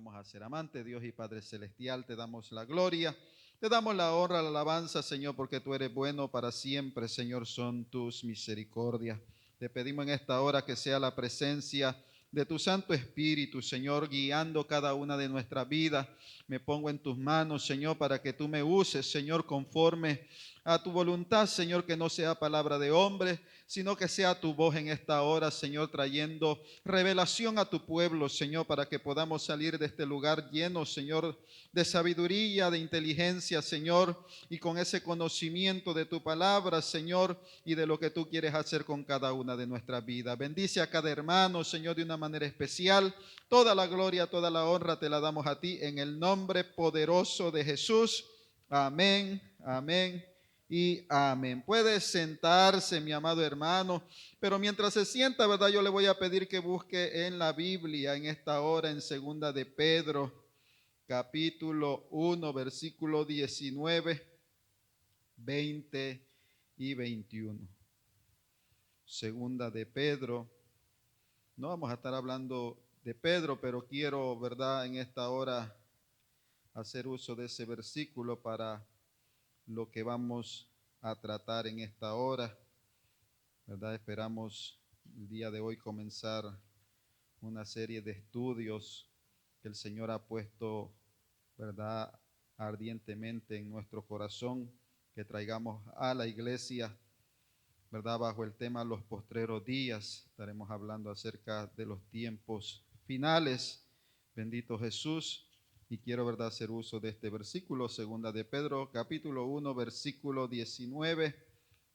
vamos a hacer. Amante Dios y Padre Celestial, te damos la gloria, te damos la honra, la alabanza, Señor, porque tú eres bueno para siempre, Señor, son tus misericordias. Te pedimos en esta hora que sea la presencia de tu Santo Espíritu, Señor, guiando cada una de nuestras vidas. Me pongo en tus manos, Señor, para que tú me uses, Señor, conforme a tu voluntad, Señor, que no sea palabra de hombre, sino que sea tu voz en esta hora, Señor, trayendo revelación a tu pueblo, Señor, para que podamos salir de este lugar lleno, Señor, de sabiduría, de inteligencia, Señor, y con ese conocimiento de tu palabra, Señor, y de lo que tú quieres hacer con cada una de nuestras vidas. Bendice a cada hermano, Señor, de una manera especial. Toda la gloria, toda la honra te la damos a ti en el nombre poderoso de Jesús. Amén, amén y amén. Puede sentarse, mi amado hermano, pero mientras se sienta, ¿verdad? Yo le voy a pedir que busque en la Biblia en esta hora, en segunda de Pedro, capítulo 1, versículo 19, 20 y 21. Segunda de Pedro. No vamos a estar hablando de Pedro, pero quiero, ¿verdad?, en esta hora hacer uso de ese versículo para lo que vamos a tratar en esta hora, ¿verdad? Esperamos el día de hoy comenzar una serie de estudios que el Señor ha puesto, ¿verdad?, ardientemente en nuestro corazón, que traigamos a la iglesia, ¿verdad?, bajo el tema los postreros días. Estaremos hablando acerca de los tiempos finales. Bendito Jesús. Y quiero, ¿verdad?, hacer uso de este versículo, segunda de Pedro, capítulo 1, versículo 19,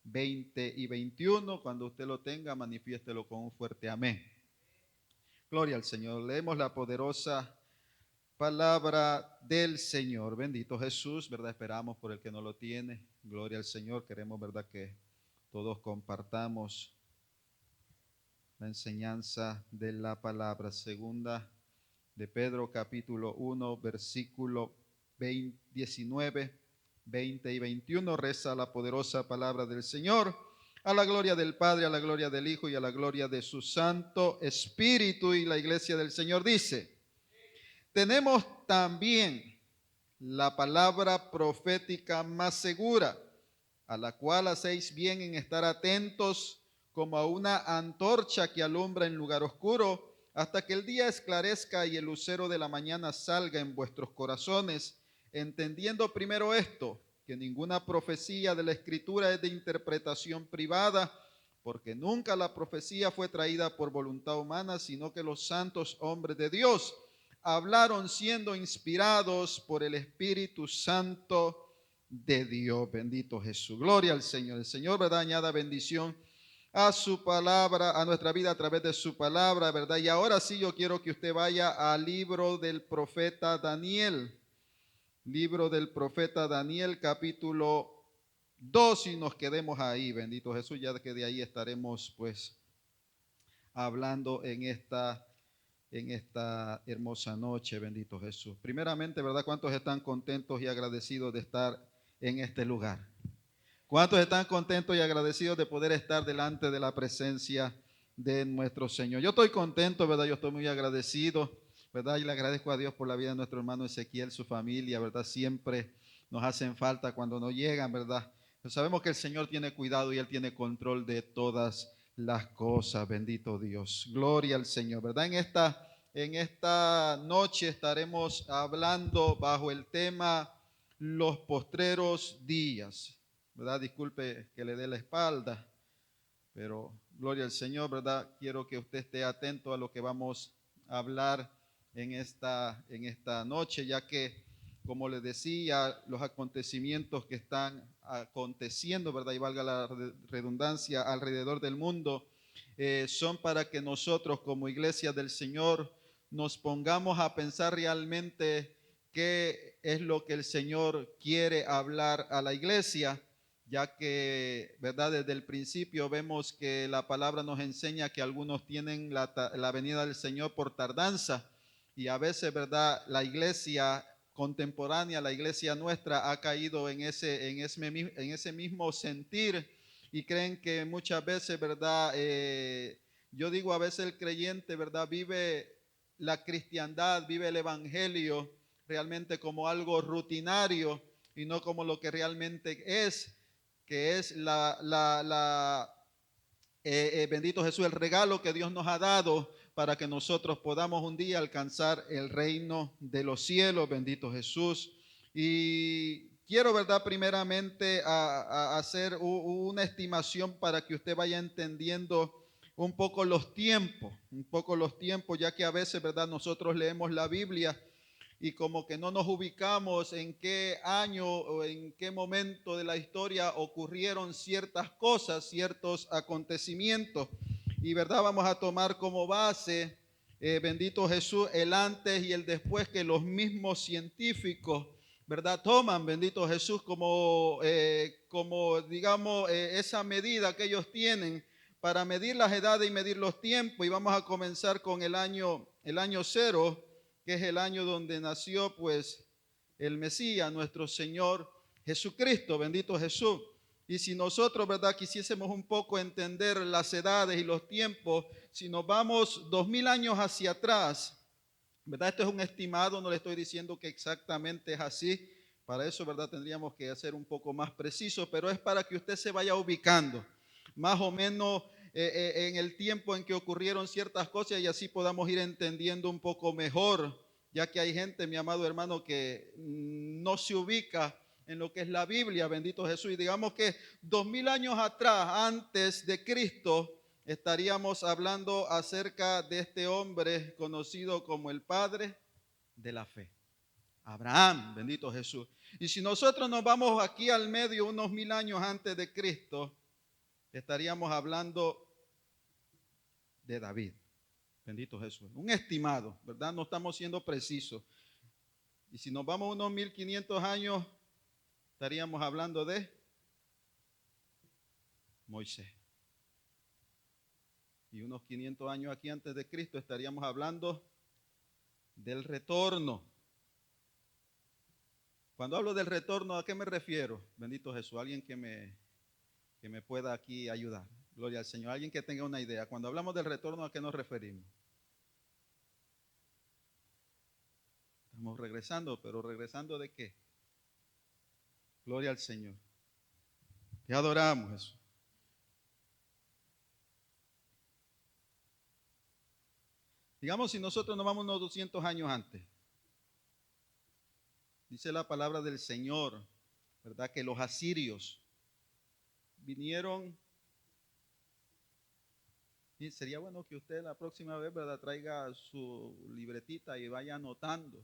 20 y 21. Cuando usted lo tenga, manifiéstelo con un fuerte amén. Gloria al Señor. Leemos la poderosa palabra del Señor. Bendito Jesús, ¿verdad? Esperamos por el que no lo tiene. Gloria al Señor. Queremos, ¿verdad?, que todos compartamos la enseñanza de la palabra. Segunda de Pedro, capítulo 1, versículo 19, 20 y 21, reza la poderosa palabra del Señor. A la gloria del Padre, a la gloria del Hijo y a la gloria de su Santo Espíritu. Y la iglesia del Señor dice: tenemos también la palabra profética más segura, a la cual hacéis bien en estar atentos como a una antorcha que alumbra en lugar oscuro, hasta que el día esclarezca y el lucero de la mañana salga en vuestros corazones, entendiendo primero esto, que ninguna profecía de la Escritura es de interpretación privada, porque nunca la profecía fue traída por voluntad humana, sino que los santos hombres de Dios hablaron siendo inspirados por el Espíritu Santo de Dios. Bendito Jesús. Gloria al Señor. El Señor, ¿verdad?, añada bendición a su palabra, a nuestra vida a través de su palabra, ¿verdad? Y ahora sí yo quiero que usted vaya al libro del profeta Daniel. Libro del profeta Daniel, capítulo 2, y nos quedemos ahí. Bendito Jesús, ya que de ahí estaremos pues hablando en esta hermosa noche. Bendito Jesús. Primeramente, ¿verdad?, ¿cuántos están contentos y agradecidos de estar en este lugar? ¿Cuántos están contentos y agradecidos de poder estar delante de la presencia de nuestro Señor? Yo estoy contento, ¿verdad? Yo estoy muy agradecido, ¿verdad? Y le agradezco a Dios por la vida de nuestro hermano Ezequiel, su familia, ¿verdad? Siempre nos hacen falta cuando no llegan, ¿verdad? Pero sabemos que el Señor tiene cuidado y Él tiene control de todas las cosas. Bendito Dios. Gloria al Señor, ¿verdad? En esta noche estaremos hablando bajo el tema los postreros días, ¿verdad? Disculpe que le dé la espalda, pero gloria al Señor, ¿verdad? Quiero que usted esté atento a lo que vamos a hablar en esta noche, ya que, como le decía, los acontecimientos que están aconteciendo, ¿verdad?, y valga la redundancia, alrededor del mundo, son para que nosotros como iglesia del Señor nos pongamos a pensar realmente qué es lo que el Señor quiere hablar a la iglesia, ya que, ¿verdad?, desde el principio vemos que la palabra nos enseña que algunos tienen la venida del Señor por tardanza, y a veces, ¿verdad?, la iglesia contemporánea, la iglesia nuestra, ha caído en ese mismo sentir, y creen que muchas veces, ¿verdad?, yo digo, a veces el creyente, ¿verdad?, vive la cristiandad, vive el evangelio realmente como algo rutinario y no como lo que realmente es, que es bendito Jesús, el regalo que Dios nos ha dado para que nosotros podamos un día alcanzar el reino de los cielos, bendito Jesús. Y quiero, ¿verdad? Primeramente a hacer una estimación para que usted vaya entendiendo un poco los tiempos, ya que a veces, ¿verdad? Nosotros leemos la Biblia y como que no nos ubicamos en qué año o en qué momento de la historia ocurrieron ciertas cosas, ciertos acontecimientos. Y verdad, vamos a tomar como base, bendito Jesús, el antes y el después que los mismos científicos, verdad, toman, bendito Jesús, como digamos, esa medida que ellos tienen para medir las edades y medir los tiempos. Y vamos a comenzar con el año cero, que es el año donde nació pues el Mesías, nuestro Señor Jesucristo, bendito Jesús. Y si nosotros, ¿verdad?, quisiésemos un poco entender las edades y los tiempos, si nos vamos 2000 años hacia atrás, ¿verdad? Esto es un estimado, no le estoy diciendo que exactamente es así. Para eso, ¿verdad?, tendríamos que hacer un poco más preciso, pero es para que usted se vaya ubicando más o menos en el tiempo en que ocurrieron ciertas cosas y así podamos ir entendiendo un poco mejor, ya que hay gente, mi amado hermano, que no se ubica en lo que es la Biblia, bendito Jesús. Y digamos que 2000 años atrás, antes de Cristo, estaríamos hablando acerca de este hombre conocido como el padre de la fe, Abraham, bendito Jesús. Y si nosotros nos vamos aquí al medio, unos 1000 años antes de Cristo, estaríamos hablando de David, bendito Jesús. Un estimado, ¿verdad? No estamos siendo precisos. Y si nos vamos unos 1500 años, estaríamos hablando de Moisés. Y unos 500 años aquí antes de Cristo estaríamos hablando del retorno. Cuando hablo del retorno, ¿a qué me refiero? Bendito Jesús, alguien que me pueda aquí ayudar. Gloria al Señor, alguien que tenga una idea. Cuando hablamos del retorno, ¿a qué nos referimos? Estamos regresando, pero ¿regresando de qué? Gloria al Señor. Te adoramos, Jesús. Digamos, si nosotros nos vamos unos 200 años antes, dice la palabra del Señor, ¿verdad?, que los asirios vinieron. Y sería bueno que usted la próxima vez, ¿verdad?, traiga su libretita y vaya anotando,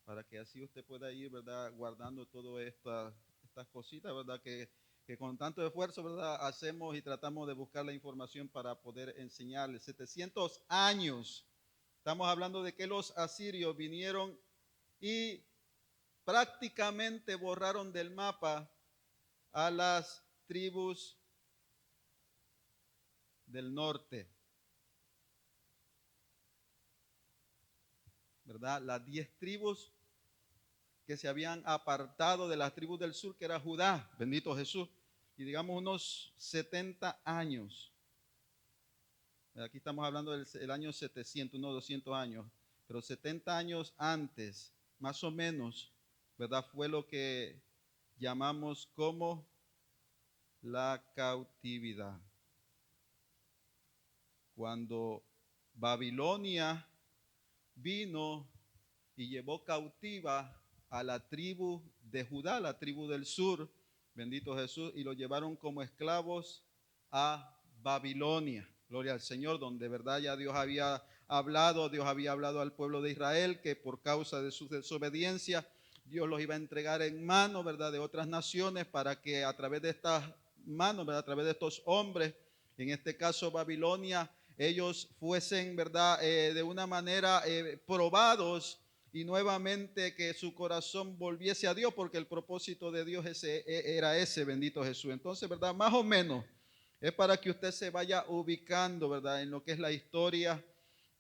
para que así usted pueda ir, ¿verdad?, guardando todas estas cositas, ¿verdad?, que con tanto esfuerzo, ¿verdad?, hacemos y tratamos de buscar la información para poder enseñarles. 700 años. Estamos hablando de que los asirios vinieron y prácticamente borraron del mapa a las tribus del norte, ¿verdad? Las 10 tribus que se habían apartado de las tribus del sur, que era Judá, bendito Jesús, y digamos unos 70 años. Aquí estamos hablando del año 700, unos 200 años, pero 70 años antes, más o menos, ¿verdad?, fue lo que llamamos como la cautividad. Cuando Babilonia vino y llevó cautiva a la tribu de Judá, la tribu del sur, bendito Jesús, y lo llevaron como esclavos a Babilonia. Gloria al Señor, donde verdad ya Dios había hablado al pueblo de Israel que por causa de su desobediencia Dios los iba a entregar en manos, ¿verdad?, de otras naciones, para que a través de estas manos, ¿verdad?, a través de estos hombres, en este caso Babilonia, ellos fuesen, ¿verdad?, de una manera probados, y nuevamente que su corazón volviese a Dios, porque el propósito de Dios era ese, bendito Jesús. Entonces, ¿verdad?, más o menos es para que usted se vaya ubicando, ¿verdad?, en lo que es la historia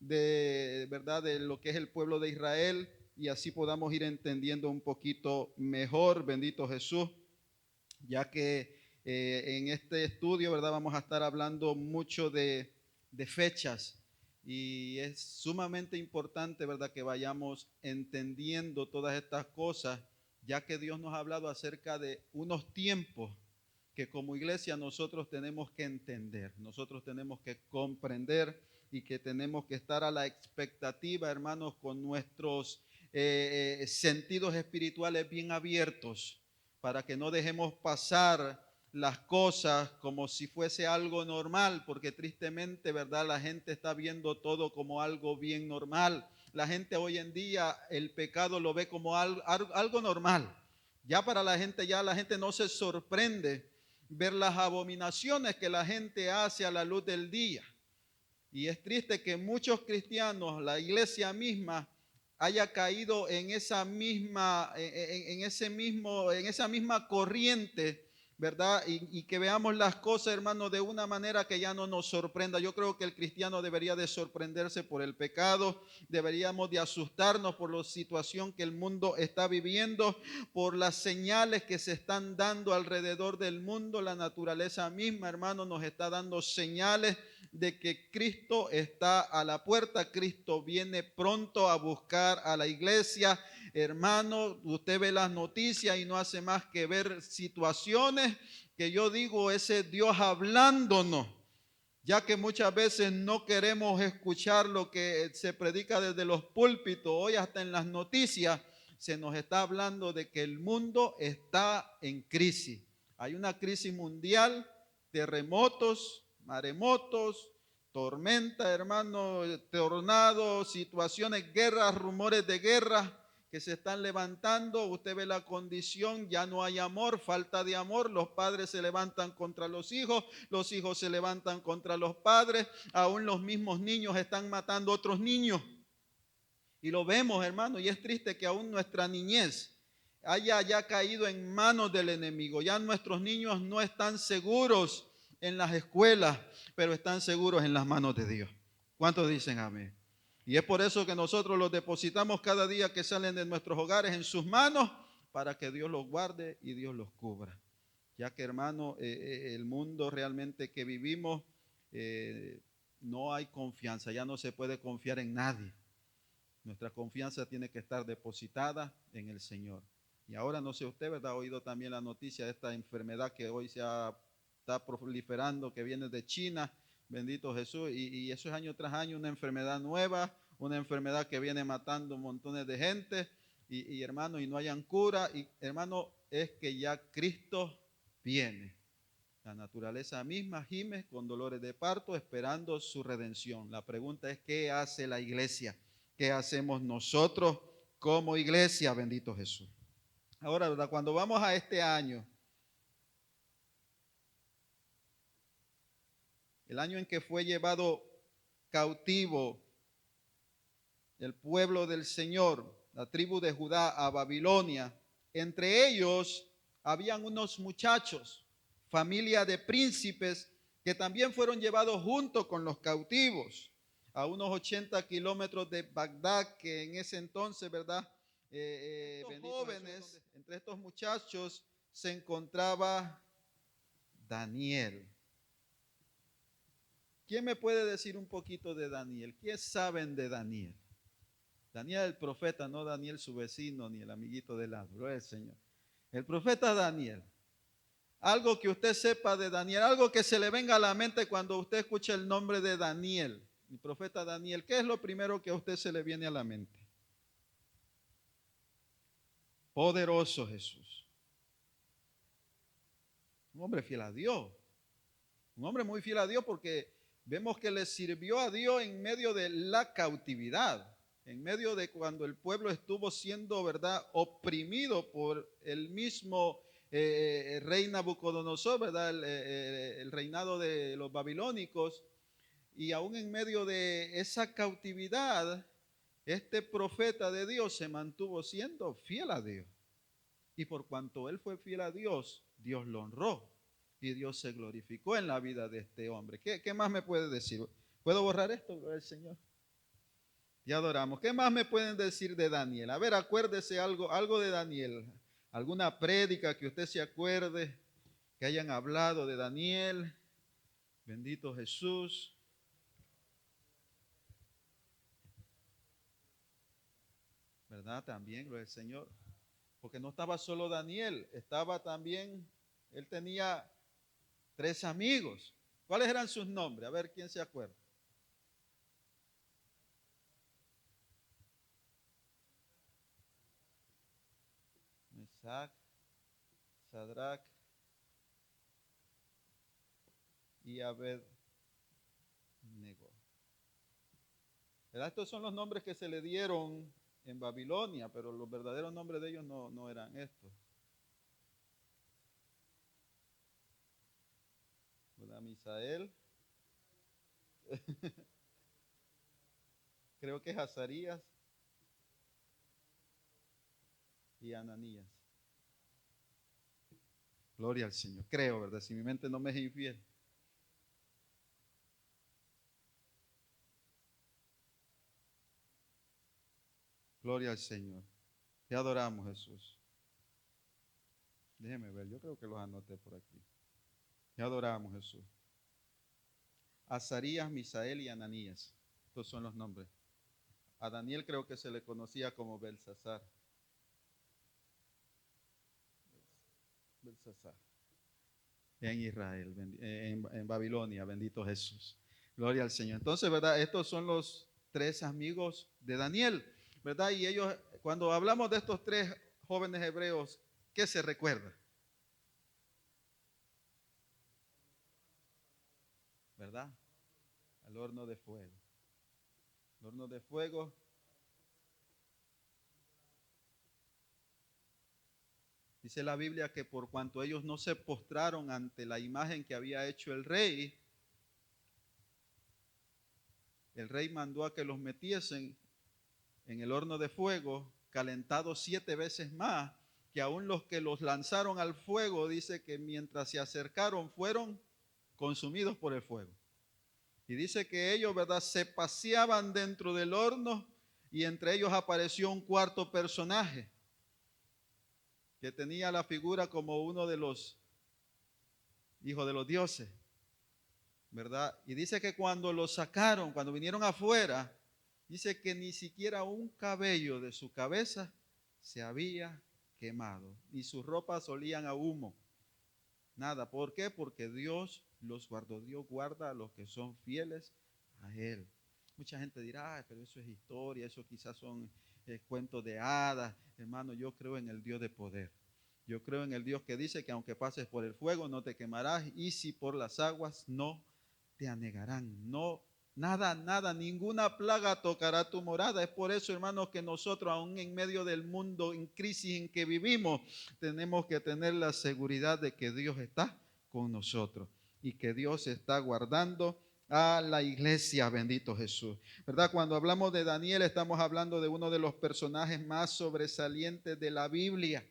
de, ¿verdad?, de lo que es el pueblo de Israel, y así podamos ir entendiendo un poquito mejor, bendito Jesús, ya que en este estudio, ¿verdad?, vamos a estar hablando mucho de fechas, Y es sumamente importante, ¿verdad?, que vayamos entendiendo todas estas cosas, ya que Dios nos ha hablado acerca de unos tiempos que como iglesia nosotros tenemos que entender, nosotros tenemos que comprender y que tenemos que estar a la expectativa, hermanos, con nuestros sentidos espirituales bien abiertos, para que no dejemos pasar las cosas como si fuese algo normal, porque tristemente, ¿verdad?, la gente está viendo todo como algo bien normal. La gente hoy en día el pecado lo ve como algo normal. Ya para la gente no se sorprende ver las abominaciones que la gente hace a la luz del día. Y es triste que muchos cristianos, la iglesia misma, haya caído en esa misma, en esa misma corriente, ¿verdad? Y que veamos las cosas, hermanos, de una manera que ya no nos sorprenda. Yo creo que el cristiano debería de sorprenderse por el pecado, deberíamos de asustarnos por la situación que el mundo está viviendo, por las señales que se están dando alrededor del mundo. La naturaleza misma, hermanos, nos está dando señales de que Cristo está a la puerta. Cristo viene pronto a buscar a la iglesia. Hermano, usted ve las noticias y no hace más que ver situaciones que yo digo, ese Dios hablándonos, ya que muchas veces no queremos escuchar lo que se predica desde los púlpitos. Hoy hasta en las noticias se nos está hablando de que el mundo está en crisis. Hay una crisis mundial, terremotos, maremotos, tormenta, hermano, tornados, situaciones, guerras, rumores de guerra que se están levantando. Usted ve la condición, ya no hay amor, falta de amor. Los padres se levantan contra los hijos se levantan contra los padres, aún los mismos niños están matando a otros niños. Y lo vemos, hermano, y es triste que aún nuestra niñez haya ya caído en manos del enemigo. Ya nuestros niños no están seguros en las escuelas, pero están seguros en las manos de Dios. ¿Cuántos dicen amén? Y es por eso que nosotros los depositamos cada día que salen de nuestros hogares en sus manos, para que Dios los guarde y Dios los cubra. Ya que, hermano, el mundo realmente que vivimos, no hay confianza, ya no se puede confiar en nadie. Nuestra confianza tiene que estar depositada en el Señor. Y ahora no sé usted, ¿verdad? Ha oído también la noticia de esta enfermedad que hoy está proliferando, que viene de China, bendito Jesús, y eso es año tras año una enfermedad nueva, una enfermedad que viene matando montones de gente, y hermano, y no hayan cura, y hermano, es que ya Cristo viene. La naturaleza misma gime con dolores de parto, esperando su redención. La pregunta es, ¿qué hace la iglesia? ¿Qué hacemos nosotros como iglesia? Bendito Jesús. Ahora, ¿verdad?, cuando vamos a este año, el año en que fue llevado cautivo el pueblo del Señor, la tribu de Judá, a Babilonia, entre ellos habían unos muchachos, familia de príncipes, que también fueron llevados junto con los cautivos a unos 80 kilómetros de Bagdad, que en ese entonces, ¿verdad? Jóvenes, entre estos muchachos se encontraba Daniel. ¿Quién me puede decir un poquito de Daniel? ¿Qué saben de Daniel? Daniel el profeta, no Daniel su vecino ni el amiguito del lado, gloria al Señor. El profeta Daniel. Algo que usted sepa de Daniel, algo que se le venga a la mente cuando usted escucha el nombre de Daniel, el profeta Daniel. ¿Qué es lo primero que a usted se le viene a la mente? Poderoso Jesús. Un hombre fiel a Dios. Un hombre muy fiel a Dios, porque vemos que le sirvió a Dios en medio de la cautividad, en medio de cuando el pueblo estuvo siendo, ¿verdad?, oprimido por el mismo rey Nabucodonosor, ¿verdad?, el reinado de los babilónicos. Y aún en medio de esa cautividad, este profeta de Dios se mantuvo siendo fiel a Dios. Y por cuanto él fue fiel a Dios, Dios lo honró y Dios se glorificó en la vida de este hombre. ¿Qué más me puede decir? ¿Puedo borrar esto, gloria al Señor? Y adoramos. ¿Qué más me pueden decir de Daniel? A ver, acuérdese algo de Daniel. ¿Alguna prédica que usted se acuerde que hayan hablado de Daniel? Bendito Jesús. ¿verdad? También lo del Señor. Porque no estaba solo Daniel, estaba también, él tenía 3 amigos. ¿Cuáles eran sus nombres? A ver quién se acuerda. Mesac, Sadrach y Abednego. ¿Verdad? Estos son los nombres que se le dieron en Babilonia, pero los verdaderos nombres de ellos no eran estos. ¿Verdad? Misael, creo que es Azarías y Ananías. Gloria al Señor. Creo, ¿verdad? Si mi mente no me es infiel. Gloria al Señor. Te adoramos, Jesús. Déjeme ver, yo creo que los anoté por aquí. Te adoramos, Jesús. Azarías, Misael y Ananías. Estos son los nombres. A Daniel creo que se le conocía como Belsasar. Belsasar. En Israel, en Babilonia, bendito Jesús. Gloria al Señor. Entonces, ¿verdad? Estos son los 3 amigos de Daniel, ¿verdad? Y ellos, cuando hablamos de estos 3 jóvenes hebreos, ¿qué se recuerda? ¿Verdad? Al horno de fuego. El horno de fuego. Dice la Biblia que por cuanto ellos no se postraron ante la imagen que había hecho el rey mandó a que los metiesen en el horno de fuego, calentado 7 veces más, que aún los que los lanzaron al fuego, dice que mientras se acercaron fueron consumidos por el fuego. Y dice que ellos, ¿verdad?, se paseaban dentro del horno y entre ellos apareció un cuarto personaje que tenía la figura como uno de los hijos de los dioses, ¿verdad? Y dice que cuando lo sacaron, cuando vinieron afuera, dice que ni siquiera un cabello de su cabeza se había quemado, ni sus ropas olían a humo. Nada. ¿Por qué? Porque Dios los guardó. Dios guarda a los que son fieles a Él. Mucha gente dirá, pero eso es historia, eso quizás son cuentos de hadas. Hermano, yo creo en el Dios de poder. Yo creo en el Dios que dice que aunque pases por el fuego no te quemarás y si por las aguas no te anegarán. No, nada, ninguna plaga tocará tu morada. Es por eso, hermanos, que nosotros, aún en medio del mundo en crisis en que vivimos, tenemos que tener la seguridad de que Dios está con nosotros y que Dios está guardando a la iglesia, bendito Jesús. ¿Verdad? Cuando hablamos de Daniel, estamos hablando de uno de los personajes más sobresalientes de la Biblia,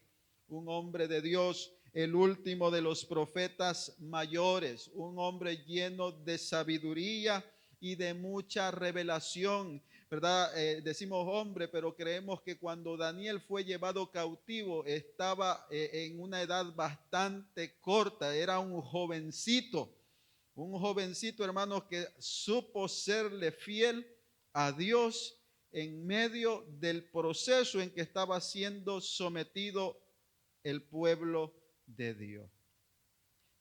un hombre de Dios, el último de los profetas mayores, un hombre lleno de sabiduría y de mucha revelación, ¿verdad? Decimos hombre, pero creemos que cuando Daniel fue llevado cautivo estaba en una edad bastante corta, era un jovencito, hermanos, que supo serle fiel a Dios en medio del proceso en que estaba siendo sometido el pueblo de Dios.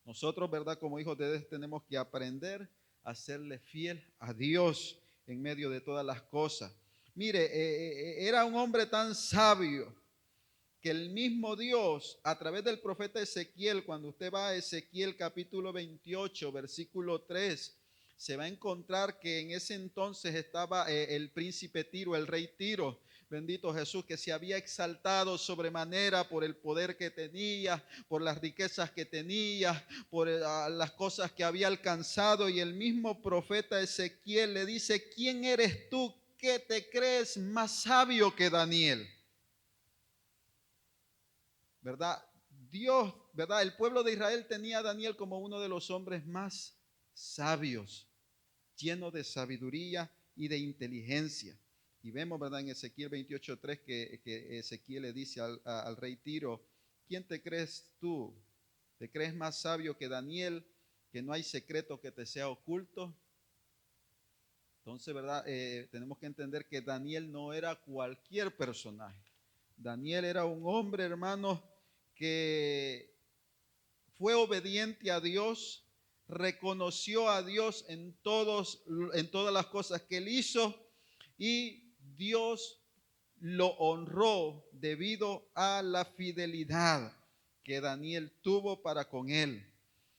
Nosotros, ¿verdad? Como hijos de Dios tenemos que aprender a serle fiel a Dios en medio de todas las cosas. Mire, era un hombre tan sabio que el mismo Dios, a través del profeta Ezequiel, cuando usted va a Ezequiel capítulo 28, versículo 3, se va a encontrar que en ese entonces estaba el príncipe Tiro, el rey Tiro, bendito Jesús, que se había exaltado sobremanera por el poder que tenía, por las riquezas que tenía, por las cosas que había alcanzado. Y el mismo profeta Ezequiel le dice, ¿quién eres tú que te crees más sabio que Daniel? ¿Verdad? Dios, ¿verdad? El pueblo de Israel tenía a Daniel como uno de los hombres más sabios, lleno de sabiduría y de inteligencia. Y vemos, ¿verdad? En Ezequiel 28:3 que Ezequiel le dice al rey Tiro, ¿quién te crees tú? ¿Te crees más sabio que Daniel, que no hay secreto que te sea oculto? Entonces, ¿verdad? Tenemos que entender que Daniel no era cualquier personaje. Daniel era un hombre, hermanos, que fue obediente a Dios, reconoció a Dios en todas las cosas que él hizo y Dios lo honró debido a la fidelidad que Daniel tuvo para con él.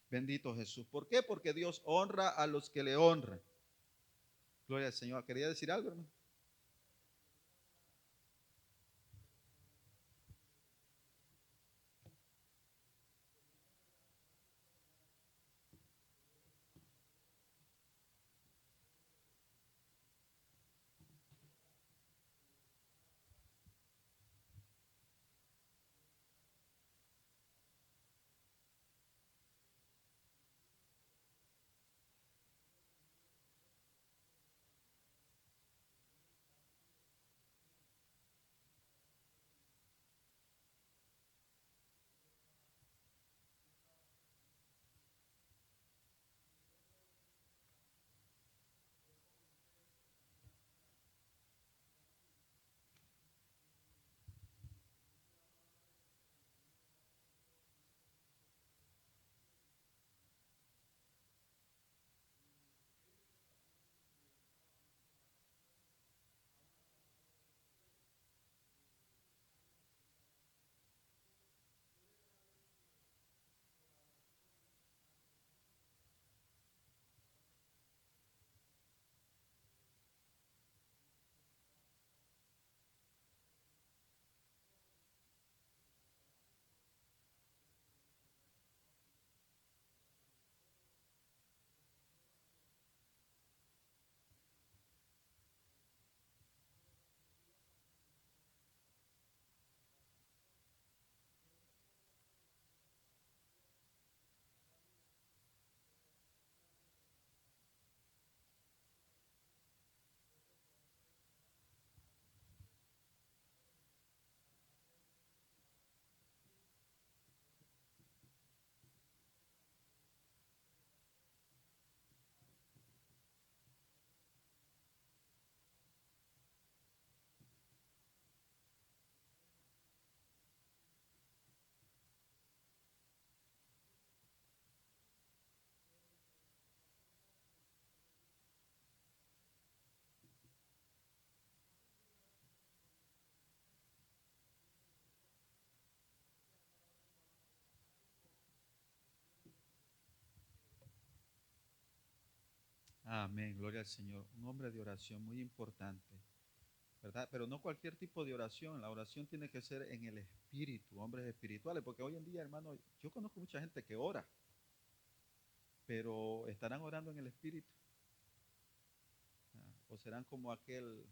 Bendito Jesús. ¿Por qué? Porque Dios honra a los que le honran. Gloria al Señor. ¿Quería decir algo, hermano? Amén, gloria al Señor. Un hombre de oración muy importante, ¿verdad? Pero no cualquier tipo de oración. La oración tiene que ser en el espíritu, hombres espirituales, porque hoy en día, hermano, yo conozco mucha gente que ora, pero estarán orando en el espíritu. O serán como aquel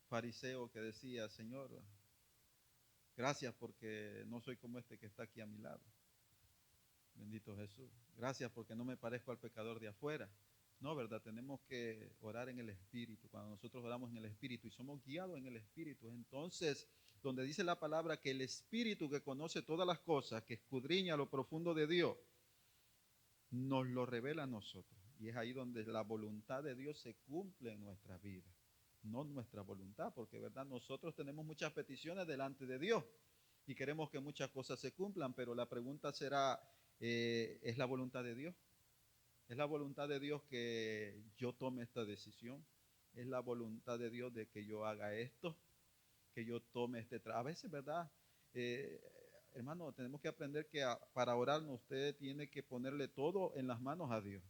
fariseo que decía, Señor, gracias porque no soy como este que está aquí a mi lado. Bendito Jesús. Gracias porque no me parezco al pecador de afuera. No, ¿verdad? Tenemos que orar en el Espíritu. Cuando nosotros oramos en el Espíritu y somos guiados en el Espíritu, entonces, donde dice la palabra que el Espíritu que conoce todas las cosas, que escudriña lo profundo de Dios, nos lo revela a nosotros. Y es ahí donde la voluntad de Dios se cumple en nuestra vida, no nuestra voluntad, porque, ¿verdad? Nosotros tenemos muchas peticiones delante de Dios y queremos que muchas cosas se cumplan, pero la pregunta será, ¿es la voluntad de Dios? ¿Es la voluntad de Dios que yo tome esta decisión? ¿Es la voluntad de Dios de que yo haga esto? Que yo tome este trabajo. A veces, ¿verdad? Eh, Hermano, tenemos que aprender que para orar usted tiene que ponerle todo en las manos a Dios.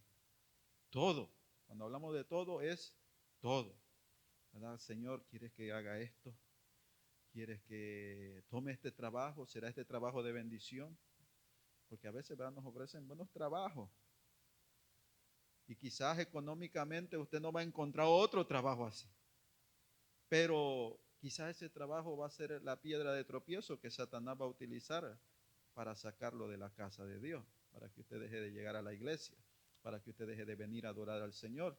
Todo. Cuando hablamos de todo es todo. ¿Verdad? Señor, ¿quieres que haga esto? ¿Quieres que tome este trabajo? ¿Será este trabajo de bendición? Porque a veces, ¿verdad? Nos ofrecen buenos trabajos. Y quizás económicamente usted no va a encontrar otro trabajo así. Pero quizás ese trabajo va a ser la piedra de tropiezo que Satanás va a utilizar para sacarlo de la casa de Dios, para que usted deje de llegar a la iglesia, para que usted deje de venir a adorar al Señor.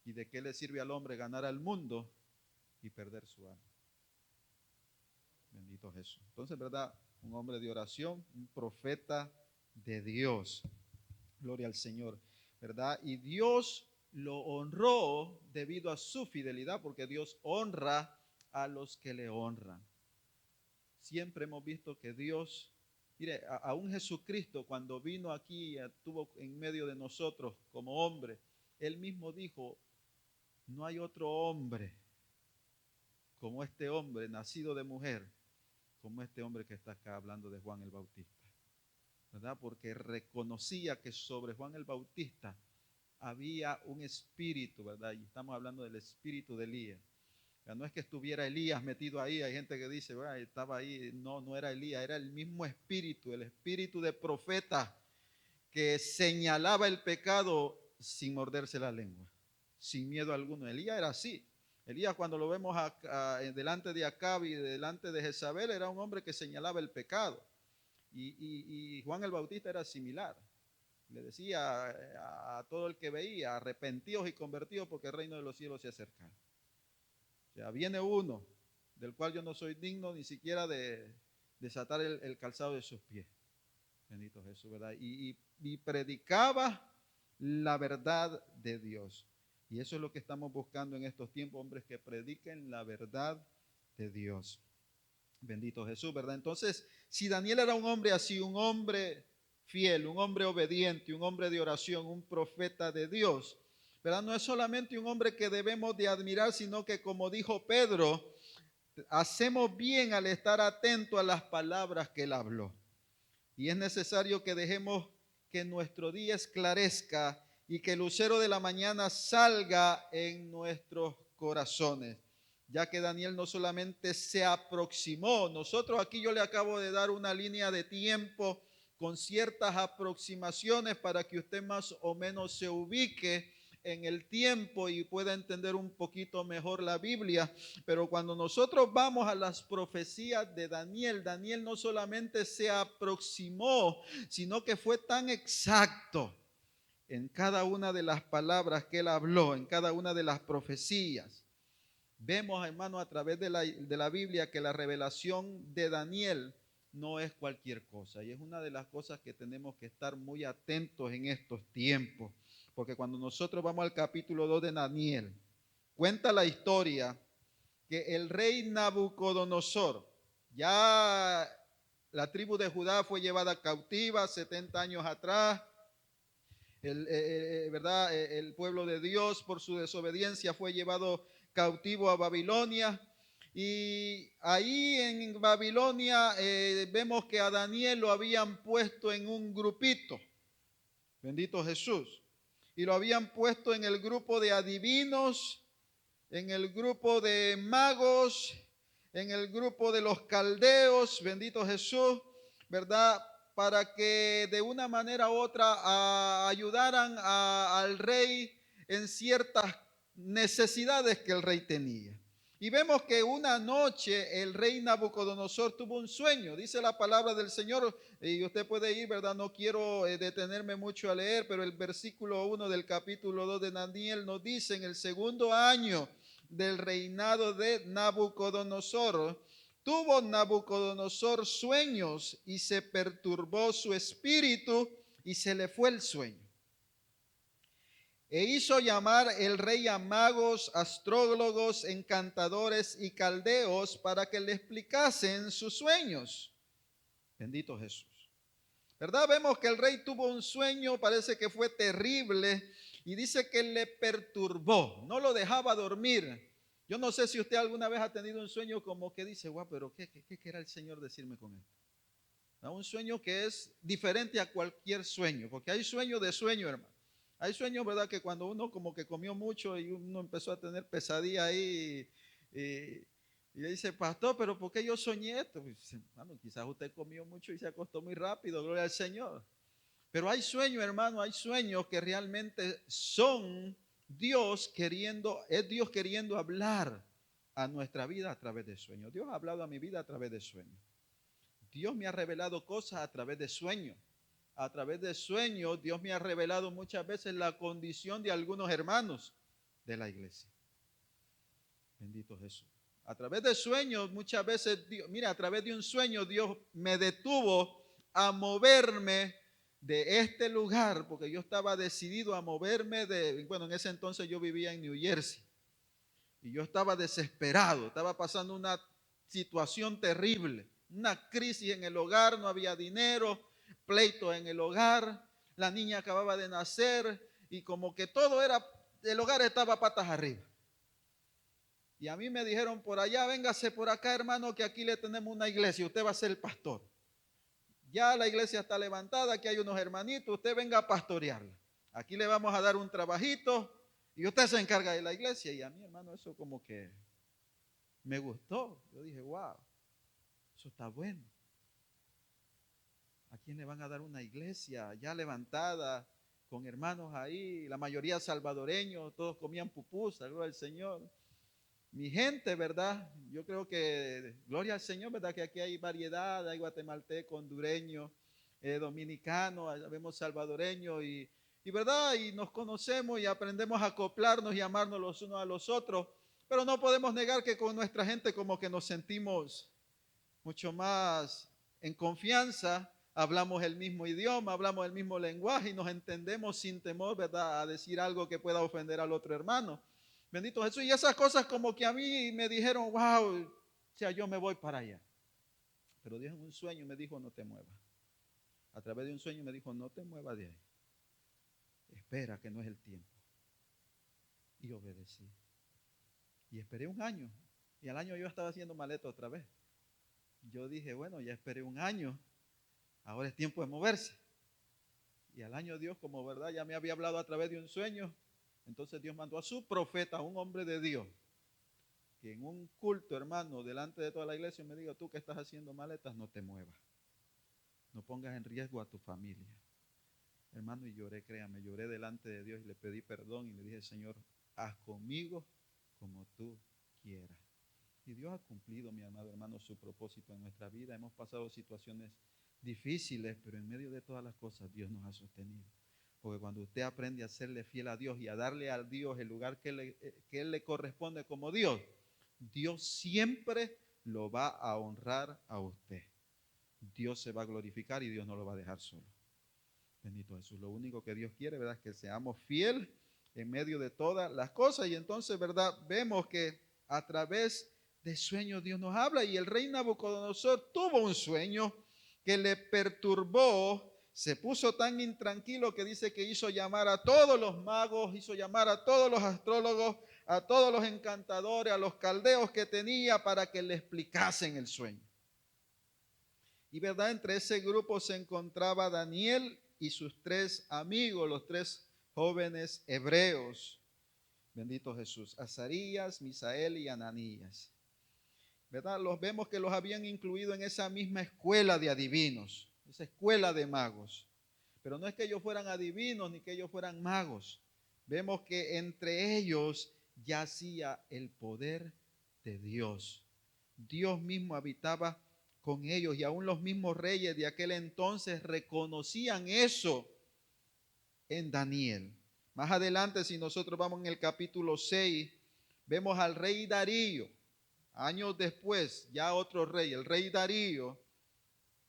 ¿Y de qué le sirve al hombre ganar al mundo y perder su alma? Bendito Jesús. Entonces, ¿verdad? Un hombre de oración, un profeta de Dios. Gloria al Señor, ¿verdad? Y Dios lo honró debido a su fidelidad, porque Dios honra a los que le honran. Siempre hemos visto que Dios, mire, aún Jesucristo cuando vino aquí, estuvo en medio de nosotros como hombre, Él mismo dijo, no hay otro hombre como este hombre, nacido de mujer, como este hombre que está acá hablando de Juan el Bautista, ¿verdad? Porque reconocía que sobre Juan el Bautista había un espíritu, ¿verdad? Y estamos hablando del espíritu de Elías. Ya no es que estuviera Elías metido ahí, hay gente que dice, bueno, estaba ahí, no, no era Elías, era el mismo espíritu, el espíritu de profeta que señalaba el pecado sin morderse la lengua, sin miedo alguno. Elías era así. Elías, cuando lo vemos delante de Acab y delante de Jezabel, era un hombre que señalaba el pecado. Y Juan el Bautista era similar. Le decía a todo el que veía, arrepentíos y convertidos porque el reino de los cielos se acerca. O sea, viene uno del cual yo no soy digno ni siquiera de desatar el calzado de sus pies. Bendito Jesús, ¿verdad? Y predicaba la verdad de Dios. Y eso es lo que estamos buscando en estos tiempos, hombres que prediquen la verdad de Dios. Bendito Jesús, ¿verdad? Entonces, si Daniel era un hombre así, un hombre fiel, un hombre obediente, un hombre de oración, un profeta de Dios, ¿verdad? No es solamente un hombre que debemos de admirar, sino que como dijo Pedro, hacemos bien al estar atento a las palabras que él habló. Y es necesario que dejemos que nuestro día esclarezca y que el lucero de la mañana salga en nuestros corazones. Ya que Daniel no solamente se aproximó, nosotros aquí yo le acabo de dar una línea de tiempo con ciertas aproximaciones para que usted más o menos se ubique en el tiempo y pueda entender un poquito mejor la Biblia. Pero cuando nosotros vamos a las profecías de Daniel, Daniel no solamente se aproximó, sino que fue tan exacto en cada una de las palabras que él habló, en cada una de las profecías. Vemos, hermano, a través de la Biblia que la revelación de Daniel no es cualquier cosa. Y es una de las cosas que tenemos que estar muy atentos en estos tiempos. Porque cuando nosotros vamos al capítulo 2 de Daniel, cuenta la historia que el rey Nabucodonosor, ya la tribu de Judá fue llevada cautiva 70 años atrás, ¿verdad? El pueblo de Dios por su desobediencia fue llevado cautivo a Babilonia. Y ahí en Babilonia vemos que a Daniel lo habían puesto en un grupito, bendito Jesús, y lo habían puesto en el grupo de adivinos, en el grupo de magos, en el grupo de los caldeos, bendito Jesús, ¿verdad? Para que de una manera u otra ayudaran al rey en ciertas necesidades que el rey tenía. Y vemos que una noche el rey Nabucodonosor tuvo un sueño, dice la palabra del Señor, y usted puede ir, ¿verdad? No quiero detenerme mucho a leer, pero el versículo 1 del capítulo 2 de Daniel nos dice, en el segundo año del reinado de Nabucodonosor, tuvo Nabucodonosor sueños y se perturbó su espíritu y se le fue el sueño. E hizo llamar el rey a magos, astrólogos, encantadores y caldeos para que le explicasen sus sueños. Bendito Jesús. ¿Verdad? Vemos que el rey tuvo un sueño, parece que fue terrible, y dice que le perturbó, no lo dejaba dormir. Yo no sé si usted alguna vez ha tenido un sueño como que dice, guau, pero ¿qué quiere el Señor decirme con esto? Un sueño que es diferente a cualquier sueño, porque hay sueños de sueño, hermano. Hay sueños, ¿verdad? Que cuando uno como que comió mucho y uno empezó a tener pesadilla ahí y le dice, pastor, pero ¿por qué yo soñé esto? Pues, hermano, quizás usted comió mucho y se acostó muy rápido, gloria al Señor. Pero hay sueños, hermano, hay sueños que realmente son es Dios queriendo hablar a nuestra vida a través de sueños. Dios ha hablado a mi vida a través de sueños. Dios me ha revelado cosas a través de sueños. A través de sueños, Dios me ha revelado muchas veces la condición de algunos hermanos de la iglesia. Bendito Jesús. A través de sueños, muchas veces, mira, a través de un sueño, Dios me detuvo a moverme de este lugar, porque yo estaba decidido a moverme bueno, en ese entonces yo vivía en New Jersey y yo estaba desesperado, estaba pasando una situación terrible, una crisis en el hogar, no había dinero, pleito en el hogar, la niña acababa de nacer y como que todo era, el hogar estaba patas arriba. Y a mí me dijeron por allá, véngase por acá, hermano, que aquí le tenemos una iglesia, usted va a ser el pastor. Ya la iglesia está levantada, aquí hay unos hermanitos, usted venga a pastorearla. Aquí le vamos a dar un trabajito y usted se encarga de la iglesia. Y a mí, hermano, eso como que me gustó. Yo dije, wow, eso está bueno. ¿A quién le van a dar una iglesia ya levantada, con hermanos ahí? La mayoría salvadoreños, todos comían pupusas, gloria al Señor. Mi gente, ¿verdad? Yo creo que, gloria al Señor, ¿verdad? Que aquí hay variedad, hay guatemalteco, hondureño, dominicano, vemos salvadoreño y, ¿verdad? Y nos conocemos y aprendemos a acoplarnos y amarnos los unos a los otros, pero no podemos negar que con nuestra gente como que nos sentimos mucho más en confianza, hablamos el mismo idioma, hablamos el mismo lenguaje y nos entendemos sin temor, ¿verdad?, a decir algo que pueda ofender al otro hermano. Bendito Jesús. Y esas cosas como que a mí me dijeron, wow, o sea, yo me voy para allá. Pero Dios en un sueño me dijo, no te muevas. A través de un sueño me dijo, no te muevas de ahí. Espera que no es el tiempo. Y obedecí. Y esperé un año. Y al año yo estaba haciendo maleta otra vez. Yo dije, bueno, ya esperé un año. Ahora es tiempo de moverse. Y al año Dios, como verdad, ya me había hablado a través de un sueño. Entonces Dios mandó a su profeta, un hombre de Dios, que en un culto, hermano, delante de toda la iglesia me diga, tú que estás haciendo maletas, no te muevas. No pongas en riesgo a tu familia. Hermano, y lloré, créame, lloré delante de Dios y le pedí perdón y le dije, Señor, haz conmigo como tú quieras. Y Dios ha cumplido, mi amado hermano, su propósito en nuestra vida. Hemos pasado situaciones difíciles, pero en medio de todas las cosas Dios nos ha sostenido. Porque cuando usted aprende a serle fiel a Dios y a darle a Dios el lugar que Él le corresponde como Dios, Dios siempre lo va a honrar a usted. Dios se va a glorificar y Dios no lo va a dejar solo. Bendito Jesús. Lo único que Dios quiere, ¿verdad?, es que seamos fieles en medio de todas las cosas. Y entonces, ¿verdad?, vemos que a través de sueños Dios nos habla. Y el rey Nabucodonosor tuvo un sueño que le perturbó. Se puso tan intranquilo que dice que hizo llamar a todos los magos, hizo llamar a todos los astrólogos, a todos los encantadores, a los caldeos que tenía para que le explicasen el sueño. Y verdad, entre ese grupo se encontraba Daniel y sus tres amigos, los tres jóvenes hebreos. Bendito Jesús. Azarías, Misael y Ananías. ¿Verdad? Los vemos que los habían incluido en esa misma escuela de adivinos, esa escuela de magos. Pero no es que ellos fueran adivinos ni que ellos fueran magos. Vemos que entre ellos yacía el poder de Dios. Dios mismo habitaba con ellos y aún los mismos reyes de aquel entonces reconocían eso en Daniel. Más adelante, si nosotros vamos en el capítulo 6, vemos al rey Darío. Años después, ya otro rey, el rey Darío,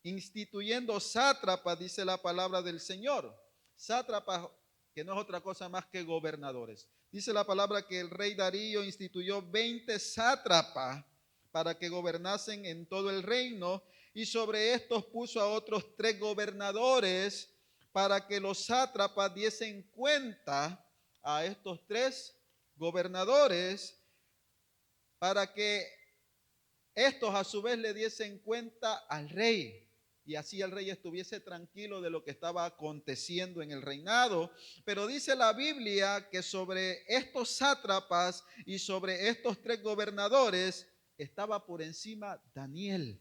instituyendo sátrapas, dice la palabra del Señor. Sátrapas, que no es otra cosa más que gobernadores. Dice la palabra que el rey Darío instituyó 20 sátrapas para que gobernasen en todo el reino, y sobre estos puso a otros 3 gobernadores para que los sátrapas diesen cuenta a estos 3 gobernadores, para que estos a su vez le diesen cuenta al rey. Y así el rey estuviese tranquilo de lo que estaba aconteciendo en el reinado. Pero dice la Biblia que sobre estos sátrapas y sobre estos 3 gobernadores estaba por encima Daniel.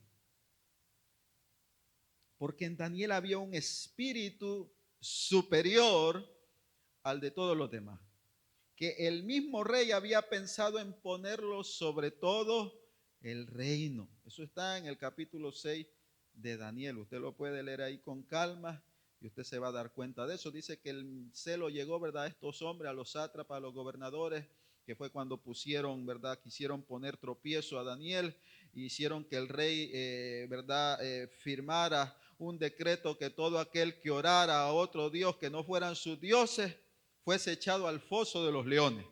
Porque en Daniel había un espíritu superior al de todos los demás. Que el mismo rey había pensado en ponerlo sobre todo el reino. Eso está en el capítulo 6 de Daniel. Usted lo puede leer ahí con calma y usted se va a dar cuenta de eso. Dice que el celo llegó, ¿verdad?, a estos hombres, a los sátrapas, a los gobernadores, que fue cuando pusieron, ¿verdad?, quisieron poner tropiezo a Daniel. hicieron que el rey, ¿verdad?, firmara un decreto que todo aquel que orara a otro Dios que no fueran sus dioses, fuese echado al foso de los leones.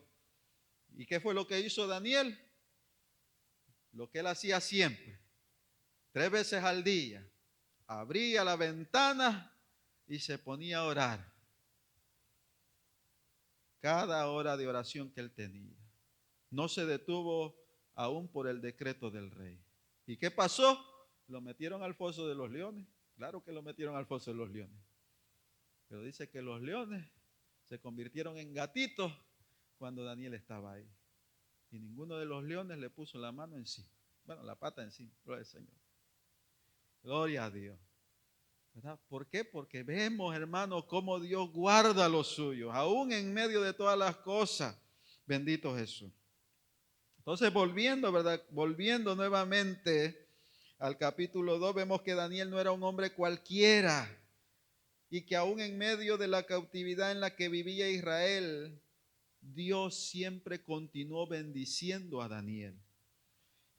¿Y qué fue lo que hizo Daniel? Lo que él hacía siempre, 3 veces al día, abría la ventana y se ponía a orar. Cada hora de oración que él tenía. No se detuvo aún por el decreto del rey. ¿Y qué pasó? Lo metieron al foso de los leones. Claro que lo metieron al foso de los leones. Pero dice que los leones se convirtieron en gatitos cuando Daniel estaba ahí. Y ninguno de los leones le puso la mano encima. Bueno, la pata encima. Gloria al Señor. Gloria a Dios. ¿Verdad? ¿Por qué? Porque vemos, hermanos, cómo Dios guarda a los suyos, aún en medio de todas las cosas. Bendito Jesús. Entonces, volviendo, ¿verdad? Volviendo nuevamente al capítulo 2, vemos que Daniel no era un hombre cualquiera y que aún en medio de la cautividad en la que vivía Israel, Dios siempre continuó bendiciendo a Daniel.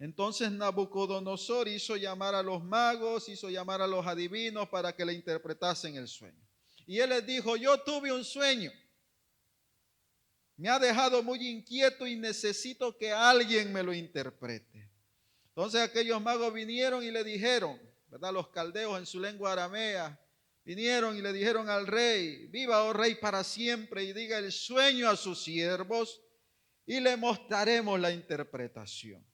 Entonces Nabucodonosor hizo llamar a los magos, hizo llamar a los adivinos para que le interpretasen el sueño. Y él les dijo, yo tuve un sueño, me ha dejado muy inquieto y necesito que alguien me lo interprete. Entonces aquellos magos vinieron y le dijeron, ¿verdad? Los caldeos en su lengua aramea, vinieron y le dijeron al rey, viva, oh rey, para siempre, y diga el sueño a sus siervos y le mostraremos la interpretación.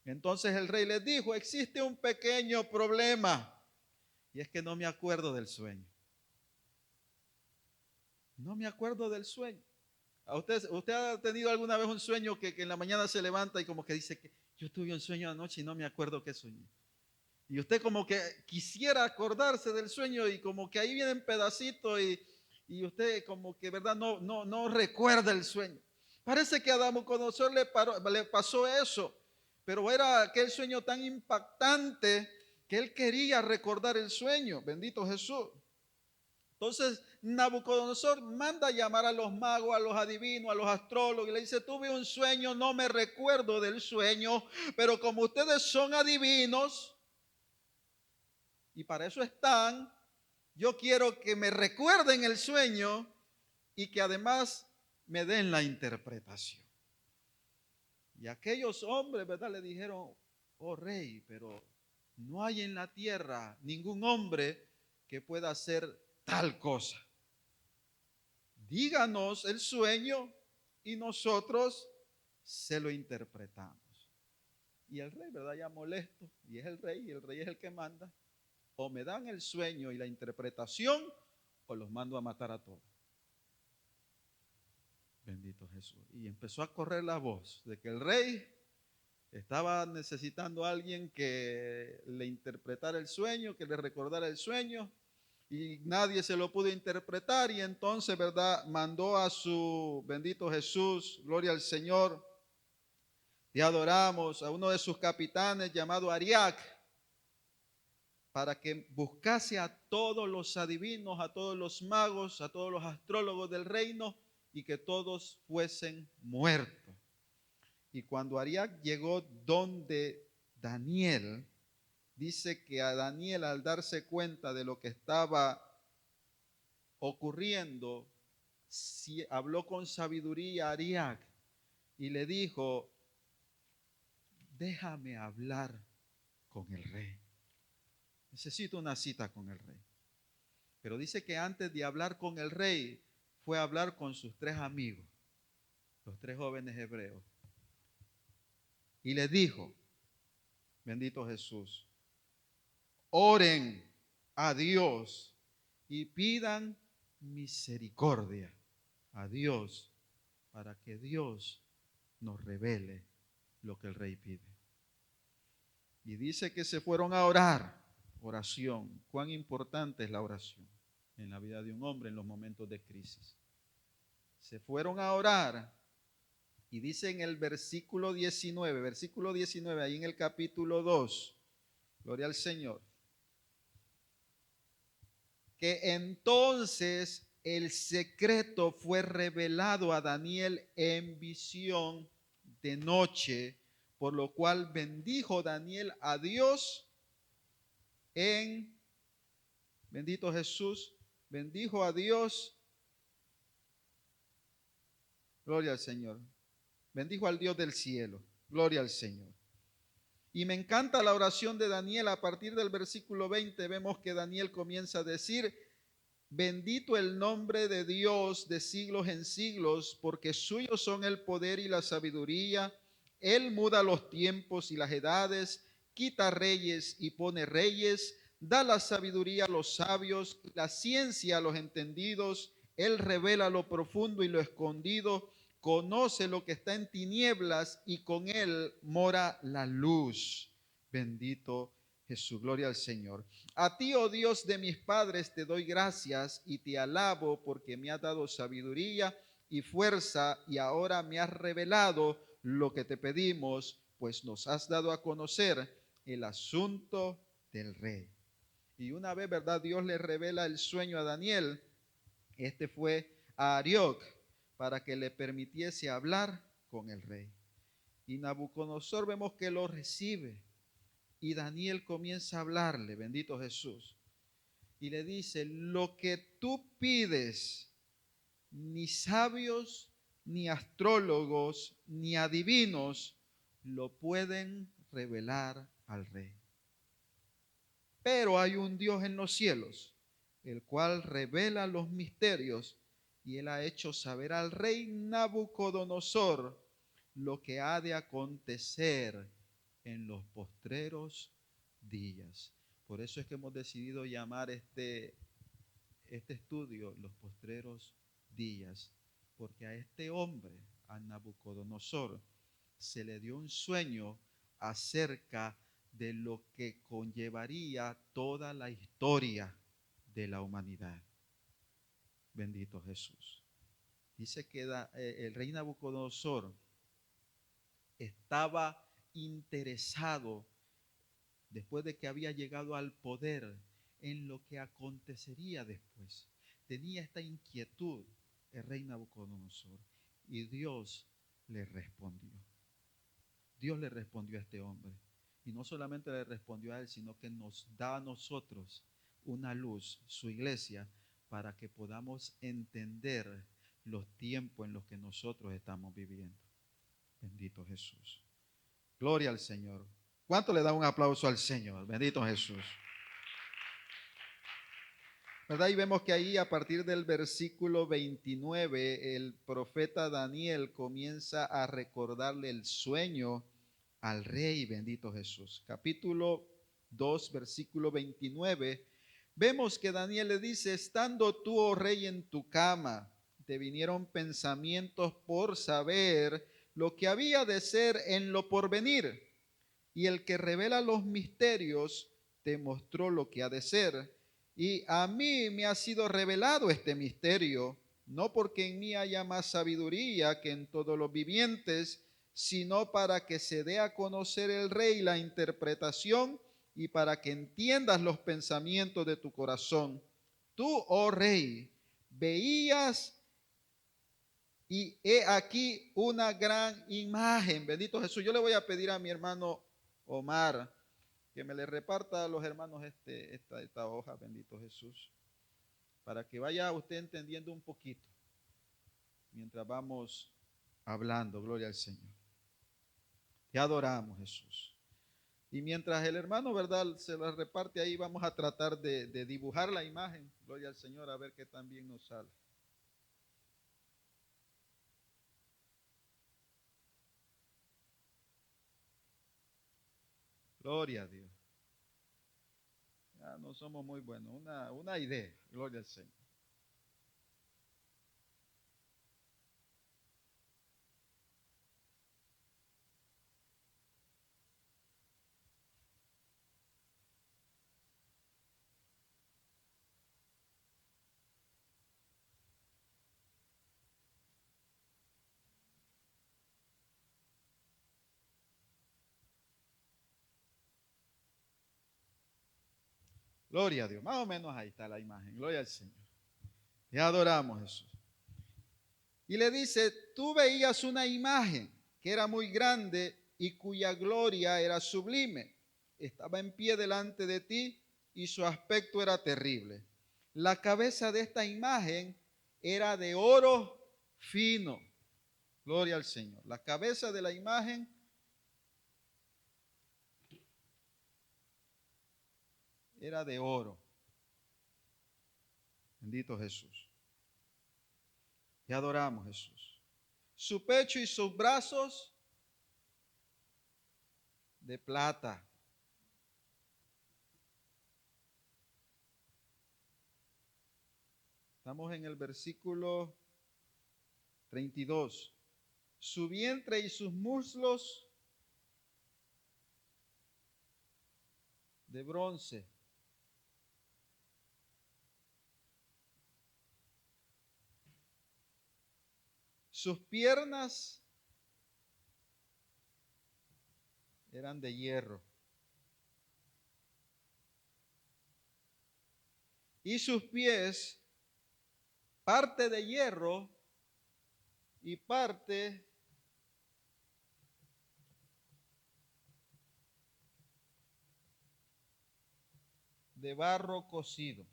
Entonces el rey les dijo, existe un pequeño problema, y es que no me acuerdo del sueño. No me acuerdo del sueño. ¿Usted ha tenido alguna vez un sueño que en la mañana se levanta y como que dice que yo tuve un sueño anoche y no me acuerdo qué soñé? Y usted como que quisiera acordarse del sueño y como que ahí vienen pedacitos y usted como que, ¿verdad? No recuerda el sueño. Parece que a Nabucodonosor le pasó eso. Pero era aquel sueño tan impactante que él quería recordar el sueño. Bendito Jesús. Entonces Nabucodonosor manda a llamar a los magos, a los adivinos, a los astrólogos y le dice, tuve un sueño, no me recuerdo del sueño, pero como ustedes son adivinos y para eso están, yo quiero que me recuerden el sueño y que además me den la interpretación. Y aquellos hombres, ¿verdad? Le dijeron, oh rey, pero no hay en la tierra ningún hombre que pueda hacer tal cosa. Díganos el sueño y nosotros se lo interpretamos. Y el rey, ¿verdad? Ya molesto, y es el rey es el que manda. O me dan el sueño y la interpretación, o los mando a matar a todos. Bendito Jesús. Y empezó a correr la voz de que el rey estaba necesitando a alguien que le interpretara el sueño, que le recordara el sueño, y nadie se lo pudo interpretar. Y entonces, ¿verdad? Mandó a su bendito Jesús, gloria al Señor, y adoramos a uno de sus capitanes llamado Ariac, para que buscase a todos los adivinos, a todos los magos, a todos los astrólogos del reino y que todos fuesen muertos. Y cuando Ariac llegó donde Daniel, dice que a Daniel, al darse cuenta de lo que estaba ocurriendo, habló con sabiduría a Ariac y le dijo, déjame hablar con el rey. Necesito una cita con el rey. Pero dice que antes de hablar con el rey, fue a hablar con sus 3 amigos, los 3 jóvenes hebreos. Y le dijo, bendito Jesús, oren a Dios y pidan misericordia a Dios para que Dios nos revele lo que el rey pide. Y dice que se fueron a orar. Oración. Cuán importante es la oración en la vida de un hombre en los momentos de crisis. Se fueron a orar y dice en el versículo 19, ahí en el capítulo 2, gloria al Señor, que entonces el secreto fue revelado a Daniel en visión de noche por lo cual bendijo Daniel a Dios bendito Jesús, bendijo a Dios, gloria al Señor, bendijo al Dios del cielo, gloria al Señor. Y me encanta la oración de Daniel. A partir del versículo 20 vemos que Daniel comienza a decir: bendito el nombre de Dios de siglos en siglos, porque suyos son el poder y la sabiduría. Él muda los tiempos y las edades, quita reyes y pone reyes, da la sabiduría a los sabios, la ciencia a los entendidos. Él revela lo profundo y lo escondido, conoce lo que está en tinieblas y con él mora la luz. Bendito Jesús, gloria al Señor. A ti, oh Dios de mis padres, te doy gracias y te alabo porque me has dado sabiduría y fuerza y ahora me has revelado lo que te pedimos, pues nos has dado a conocer el asunto del rey. Y una vez, ¿verdad? Dios le revela el sueño a Daniel. Este fue a Arioc para que le permitiese hablar con el rey. Y Nabucodonosor vemos que lo recibe. Y Daniel comienza a hablarle, bendito Jesús. Y le dice: lo que tú pides, ni sabios, ni astrólogos, ni adivinos lo pueden revelar al rey. Pero hay un Dios en los cielos, el cual revela los misterios, y él ha hecho saber al rey Nabucodonosor lo que ha de acontecer en los postreros días. Por eso es que hemos decidido llamar este estudio los postreros días, porque a este hombre, a Nabucodonosor, se le dio un sueño acerca de lo que conllevaría toda la historia de la humanidad. Bendito Jesús. Dice que el rey Nabucodonosor estaba interesado, después de que había llegado al poder, en lo que acontecería después. Tenía esta inquietud el rey Nabucodonosor, y Dios le respondió. Dios le respondió a este hombre, y no solamente le respondió a él, sino que nos da a nosotros una luz, su iglesia, para que podamos entender los tiempos en los que nosotros estamos viviendo. Bendito Jesús. Gloria al Señor. ¿Cuánto le da un aplauso al Señor? Bendito Jesús. ¿Verdad? Y vemos que ahí a partir del versículo 29, el profeta Daniel comienza a recordarle el sueño al rey, bendito Jesús. Capítulo 2, versículo 29, vemos que Daniel le dice: estando tú, oh rey, en tu cama, te vinieron pensamientos por saber lo que había de ser en lo porvenir, y el que revela los misterios te mostró lo que ha de ser. Y a mí me ha sido revelado este misterio, no porque en mí haya más sabiduría que en todos los vivientes, sino para que se dé a conocer el rey la interpretación y para que entiendas los pensamientos de tu corazón. Tú, oh rey, veías y he aquí una gran imagen. Bendito Jesús. Yo le voy a pedir a mi hermano Omar que me le reparta a los hermanos esta hoja, bendito Jesús, para que vaya usted entendiendo un poquito mientras vamos hablando. Gloria al Señor. Te adoramos, Jesús. Y mientras el hermano, ¿verdad?, se la reparte ahí, vamos a tratar de dibujar la imagen. Gloria al Señor, a ver qué tan bien nos sale. Gloria a Dios. Ya no somos muy buenos. Una idea. Gloria al Señor. Gloria a Dios. Más o menos ahí está la imagen. Gloria al Señor. Te adoramos, Jesús. Y le dice: tú veías una imagen que era muy grande y cuya gloria era sublime. Estaba en pie delante de ti y su aspecto era terrible. La cabeza de esta imagen era de oro fino. Gloria al Señor. La cabeza de la imagen era de oro. Bendito Jesús. Y adoramos Jesús. Su pecho y sus brazos de plata. Estamos en el versículo 32. Su vientre y sus muslos de bronce. Sus piernas eran de hierro. Y sus pies, parte de hierro y parte de barro cocido.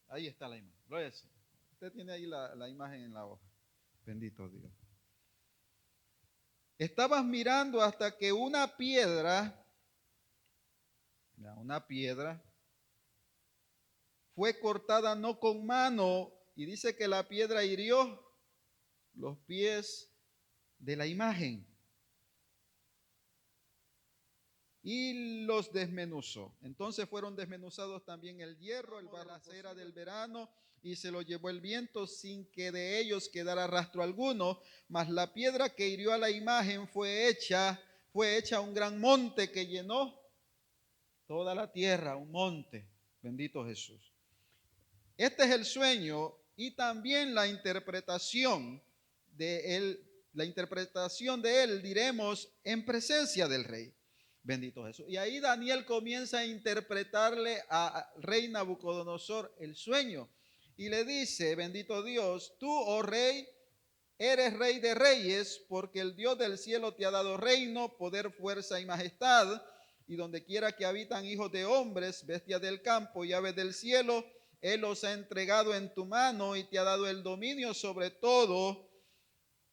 Ahí está la imagen. Gloria al Señor. Usted tiene ahí la imagen en la hoja. Bendito Dios. Estabas mirando hasta que una piedra fue cortada no con mano, y dice que la piedra hirió los pies de la imagen y los desmenuzó. Entonces fueron desmenuzados también el hierro, el barro, la cera del verano, y se lo llevó el viento sin que de ellos quedara rastro alguno. Mas la piedra que hirió a la imagen fue hecha un gran monte que llenó toda la tierra, un monte. Bendito Jesús. Este es el sueño y también la interpretación de él, diremos, en presencia del rey. Bendito Jesús. Y ahí Daniel comienza a interpretarle al rey Nabucodonosor el sueño. Y le dice, bendito Dios, tú, oh rey, eres rey de reyes, porque el Dios del cielo te ha dado reino, poder, fuerza y majestad. Y donde quiera que habitan hijos de hombres, bestias del campo y aves del cielo, Él los ha entregado en tu mano y te ha dado el dominio sobre todo.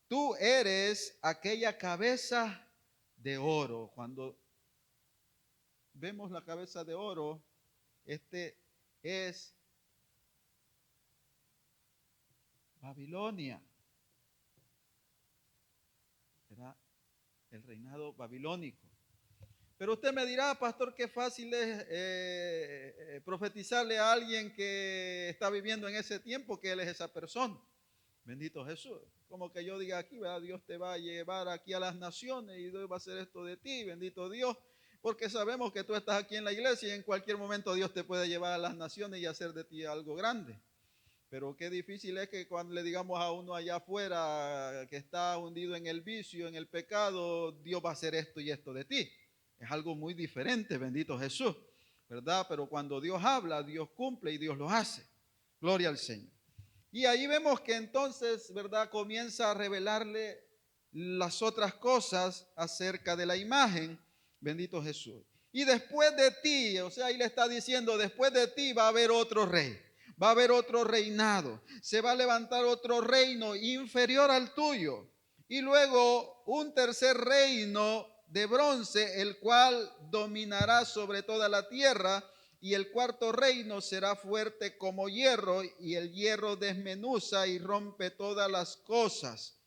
Tú eres aquella cabeza de oro. Cuando vemos la cabeza de oro, este es Babilonia. Era el reinado babilónico. Pero usted me dirá, pastor, qué fácil es profetizarle a alguien que está viviendo en ese tiempo que él es esa persona. Bendito Jesús. Como que yo diga aquí, ¿verdad? Dios te va a llevar aquí a las naciones y Dios va a hacer esto de ti, bendito Dios. Porque sabemos que tú estás aquí en la iglesia y en cualquier momento Dios te puede llevar a las naciones y hacer de ti algo grande. Pero qué difícil es que cuando le digamos a uno allá afuera que está hundido en el vicio, en el pecado, Dios va a hacer esto y esto de ti. Es algo muy diferente, bendito Jesús, ¿verdad? Pero cuando Dios habla, Dios cumple y Dios lo hace. Gloria al Señor. Y ahí vemos que entonces, ¿verdad? Comienza a revelarle las otras cosas acerca de la imagen, bendito Jesús. Y después de ti, o sea, ahí le está diciendo, después de ti va a haber otro rey. Va a haber otro reinado. Se va a levantar otro reino inferior al tuyo. Y luego un tercer reino de bronce, el cual dominará sobre toda la tierra, y el cuarto reino será fuerte como hierro, y el hierro desmenuza y rompe todas las cosas.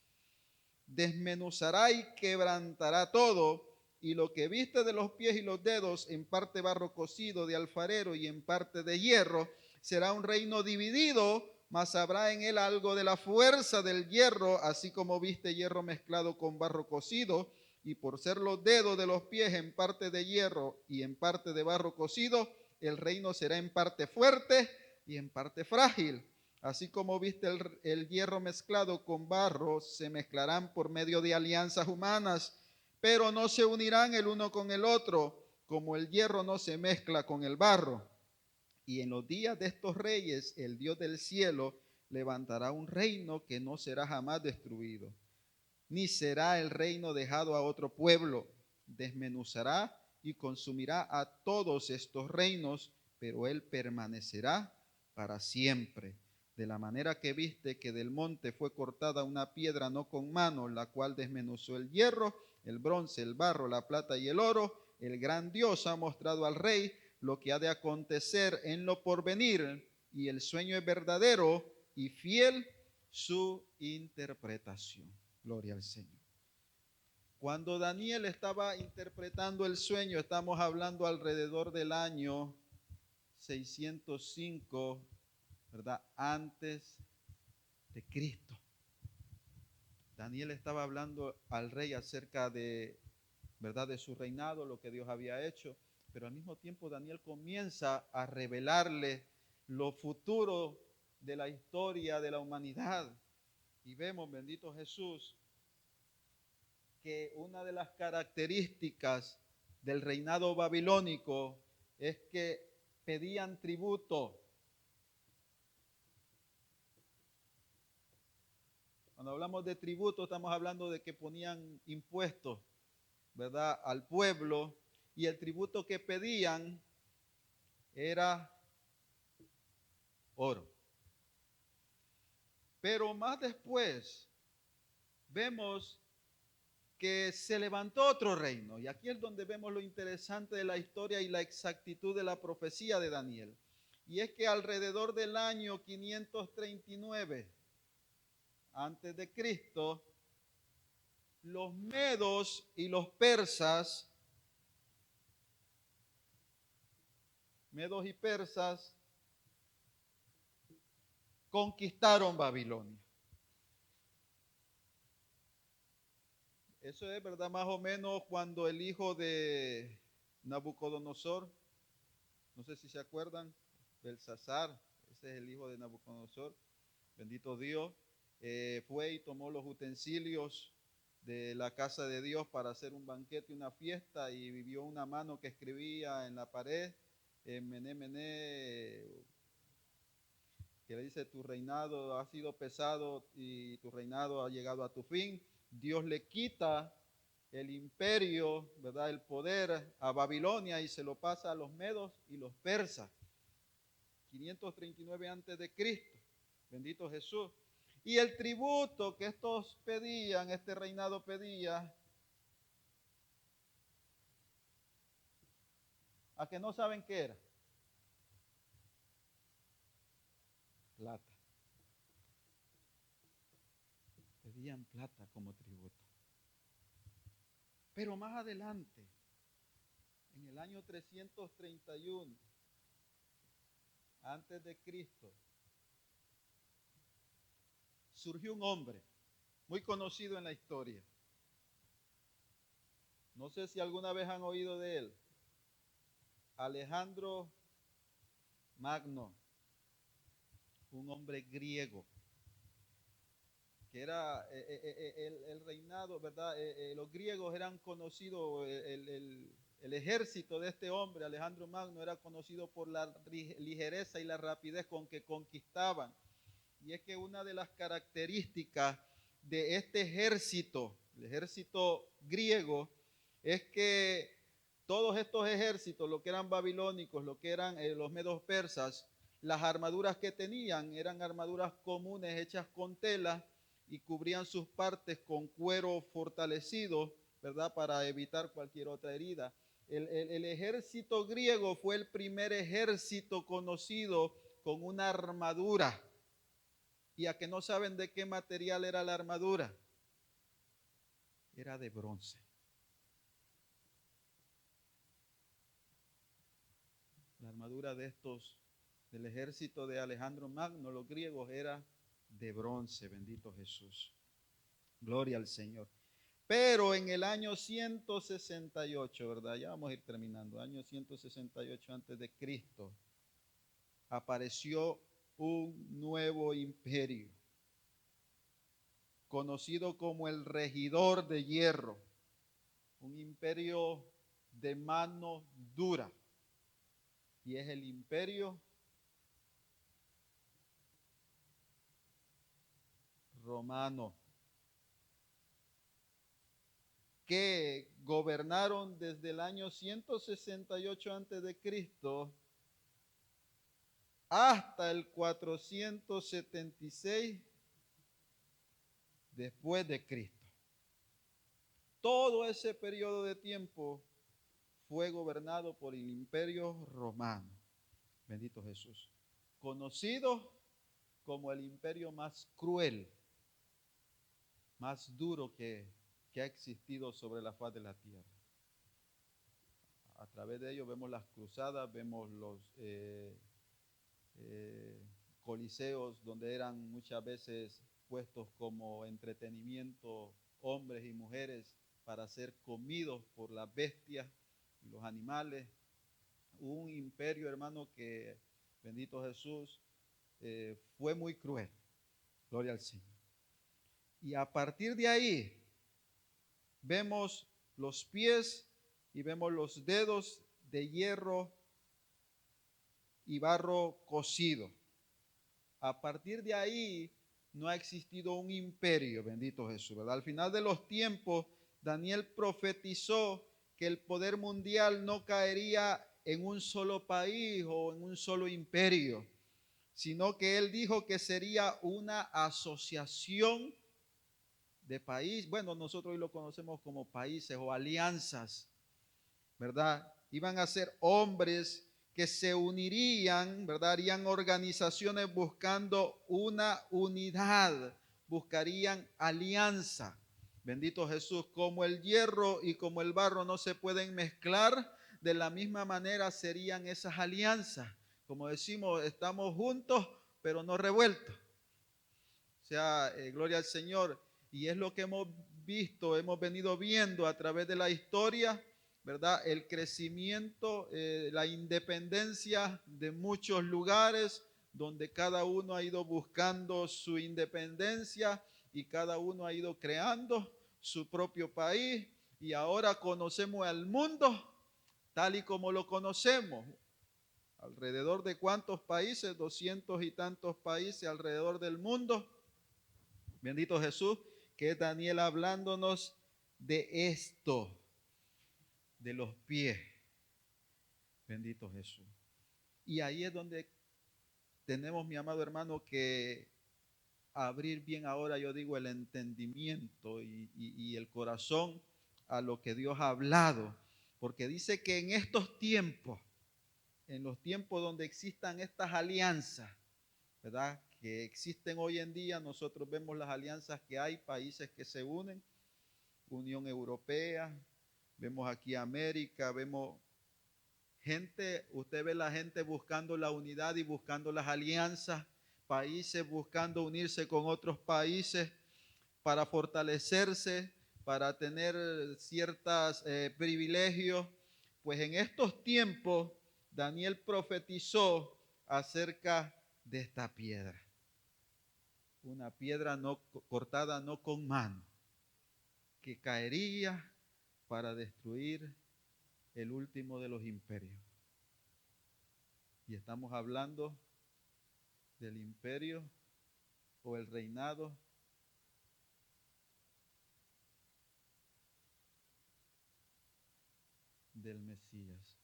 Desmenuzará y quebrantará todo, y lo que viste de los pies y los dedos, en parte barro cocido de alfarero y en parte de hierro, será un reino dividido, mas habrá en él algo de la fuerza del hierro, así como viste hierro mezclado con barro cocido, y por ser los dedos de los pies en parte de hierro y en parte de barro cocido, el reino será en parte fuerte y en parte frágil. Así como viste el hierro mezclado con barro, se mezclarán por medio de alianzas humanas, pero no se unirán el uno con el otro, como el hierro no se mezcla con el barro. Y en los días de estos reyes, el Dios del cielo levantará un reino que no será jamás destruido, ni será el reino dejado a otro pueblo. Desmenuzará y consumirá a todos estos reinos, pero él permanecerá para siempre. De la manera que viste que del monte fue cortada una piedra no con mano, la cual desmenuzó el hierro, el bronce, el barro, la plata y el oro, el gran Dios ha mostrado al rey lo que ha de acontecer en lo porvenir, y el sueño es verdadero y fiel su interpretación. Gloria al Señor. Cuando Daniel estaba interpretando el sueño, estamos hablando alrededor del año 605, ¿verdad? Antes de Cristo. Daniel estaba hablando al rey acerca de, ¿verdad?, de su reinado, lo que Dios había hecho, pero al mismo tiempo Daniel comienza a revelarle lo futuro de la historia de la humanidad. Y vemos, bendito Jesús, que una de las características del reinado babilónico es que pedían tributo. Cuando hablamos de tributo, estamos hablando de que ponían impuestos, ¿verdad?, al pueblo, y el tributo que pedían era oro. Pero más después vemos que se levantó otro reino, y aquí es donde vemos lo interesante de la historia y la exactitud de la profecía de Daniel. Y es que alrededor del año 539 antes de Cristo, los medos y los persas, medos y persas, conquistaron Babilonia. Eso es verdad, más o menos cuando el hijo de Nabucodonosor, no sé si se acuerdan, Belsasar, ese es el hijo de Nabucodonosor, bendito Dios, fue y tomó los utensilios de la casa de Dios para hacer un banquete, una fiesta, y vio una mano que escribía en la pared, Mené, Mené, que le dice: tu reinado ha sido pesado y tu reinado ha llegado a tu fin. Dios le quita el imperio, ¿verdad?, el poder a Babilonia y se lo pasa a los medos y los persas. 539 antes de Cristo. Bendito Jesús. Y el tributo que estos pedían, este reinado pedía, a que no saben qué era. Plata. Pedían plata como tributo. Pero más adelante, en el año 331 antes de Cristo, surgió un hombre muy conocido en la historia. No sé si alguna vez han oído de él. Alejandro Magno, un hombre griego, que era el reinado, ¿verdad? Los griegos eran conocidos, el ejército de este hombre, Alejandro Magno, era conocido por la ligereza y la rapidez con que conquistaban. Y es que una de las características de este ejército, el ejército griego, es que todos estos ejércitos, lo que eran babilónicos, lo que eran los medos persas, las armaduras que tenían eran armaduras comunes hechas con tela y cubrían sus partes con cuero fortalecido, ¿verdad?, para evitar cualquier otra herida. El ejército griego fue el primer ejército conocido con una armadura. ¿Y a que no saben de qué material era la armadura? Era de bronce. La armadura de estos, del ejército de Alejandro Magno, los griegos, era de bronce, bendito Jesús. Gloria al Señor. Pero en el año 168, ¿verdad? Ya vamos a ir terminando. Año 168 antes de Cristo, apareció un nuevo imperio, conocido como el regidor de hierro, un imperio de mano dura, y es el imperio romano, que gobernaron desde el año 168 antes de Cristo hasta el 476 después de Cristo. Todo ese periodo de tiempo fue gobernado por el Imperio Romano. Bendito Jesús. Conocido como el imperio más cruel, más duro que ha existido sobre la faz de la tierra. A través de ello vemos las cruzadas, vemos los coliseos donde eran muchas veces puestos como entretenimiento hombres y mujeres para ser comidos por las bestias y los animales. Un imperio, hermano, que, bendito Jesús, fue muy cruel. Gloria al Señor. Y a partir de ahí vemos los pies y vemos los dedos de hierro y barro cocido. A partir de ahí no ha existido un imperio, bendito Jesús, ¿verdad? Al final de los tiempos, Daniel profetizó que el poder mundial no caería en un solo país o en un solo imperio, sino que él dijo que sería una asociación de país. Bueno, nosotros hoy lo conocemos como países o alianzas, ¿verdad? Iban a ser hombres que se unirían, ¿verdad? Harían organizaciones buscando una unidad, buscarían alianza. Bendito Jesús, como el hierro y como el barro no se pueden mezclar, de la misma manera serían esas alianzas. Como decimos, estamos juntos, pero no revueltos. O sea, gloria al Señor. Y es lo que hemos visto, hemos venido viendo a través de la historia, ¿verdad? El crecimiento, la independencia de muchos lugares donde cada uno ha ido buscando su independencia y cada uno ha ido creando su propio país. Y ahora conocemos al mundo tal y como lo conocemos. ¿Alrededor de cuántos países? 200 y tantos países alrededor del mundo. Bendito Jesús, que es Daniel hablándonos de esto, de los pies. Bendito Jesús. Y ahí es donde tenemos, mi amado hermano, que abrir bien ahora, yo digo, el entendimiento y el corazón a lo que Dios ha hablado. Porque dice que en estos tiempos, en los tiempos donde existan estas alianzas, ¿verdad? Que existen hoy en día, nosotros vemos las alianzas que hay, países que se unen, Unión Europea, vemos aquí América, vemos gente, usted ve la gente buscando la unidad y buscando las alianzas, países buscando unirse con otros países para fortalecerse, para tener ciertos privilegios. Pues en estos tiempos Daniel profetizó acerca de esta piedra. Una piedra no cortada, no con mano, que caería para destruir el último de los imperios. Y estamos hablando del imperio o el reinado del Mesías.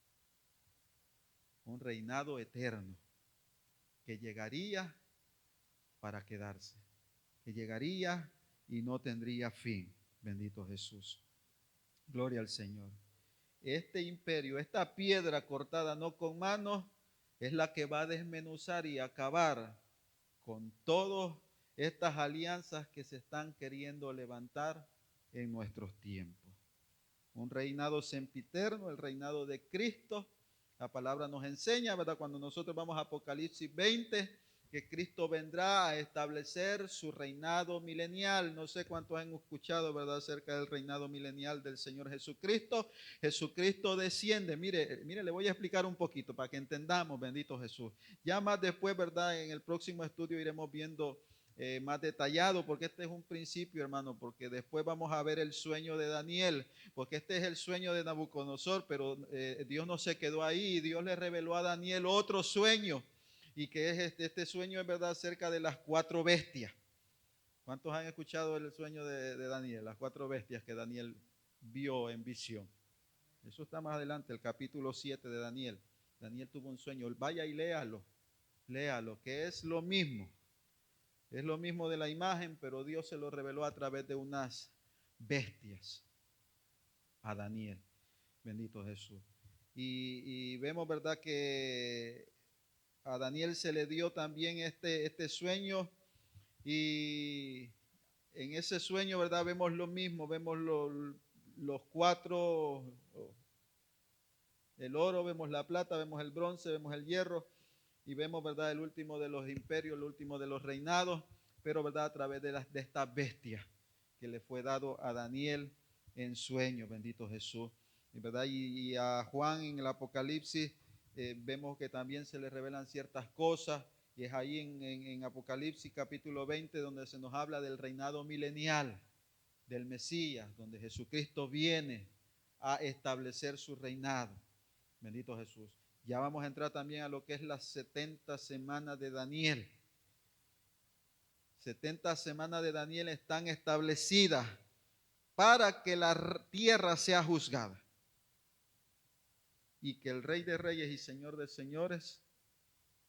Un reinado eterno que llegaría para quedarse, que llegaría y no tendría fin. Bendito Jesús. Gloria al Señor. Este imperio, esta piedra cortada no con manos, es la que va a desmenuzar y acabar con todas estas alianzas que se están queriendo levantar en nuestros tiempos. Un reinado sempiterno, el reinado de Cristo. La palabra nos enseña, ¿verdad? Cuando nosotros vamos a Apocalipsis 20, que Cristo vendrá a establecer su reinado milenial. No sé cuántos han escuchado, ¿verdad?, acerca del reinado milenial del Señor Jesucristo. Jesucristo desciende. Mire, le voy a explicar un poquito para que entendamos, bendito Jesús. Ya más después, ¿verdad?, en el próximo estudio iremos viendo más detallado, porque este es un principio, hermano, porque después vamos a ver el sueño de Daniel, porque este es el sueño de Nabucodonosor, pero Dios no se quedó ahí, Dios le reveló a Daniel otro sueño, y que es este sueño es verdad acerca de las 4 bestias. ¿Cuántos han escuchado el sueño de Daniel? Las 4 bestias que Daniel vio en visión. Eso está más adelante, el capítulo 7 de Daniel. Daniel tuvo un sueño. Vaya y léalo, que es lo mismo. Es lo mismo de la imagen, pero Dios se lo reveló a través de unas bestias a Daniel. Bendito Jesús. Y vemos, ¿verdad?, que a Daniel se le dio también este sueño, y en ese sueño, ¿verdad?, vemos lo mismo, vemos los 4, el oro, vemos la plata, vemos el bronce, vemos el hierro, y vemos, ¿verdad?, el último de los imperios, el último de los reinados, pero, ¿verdad?, a través de esta bestia que le fue dado a Daniel en sueño, bendito Jesús. ¿Verdad? Y a Juan en el Apocalipsis vemos que también se le revelan ciertas cosas, y es ahí en Apocalipsis capítulo 20 donde se nos habla del reinado milenial del Mesías, donde Jesucristo viene a establecer su reinado. Bendito Jesús. Ya vamos a entrar también a lo que es las 70 semanas de Daniel. 70 semanas de Daniel están establecidas para que la tierra sea juzgada y que el Rey de Reyes y Señor de Señores,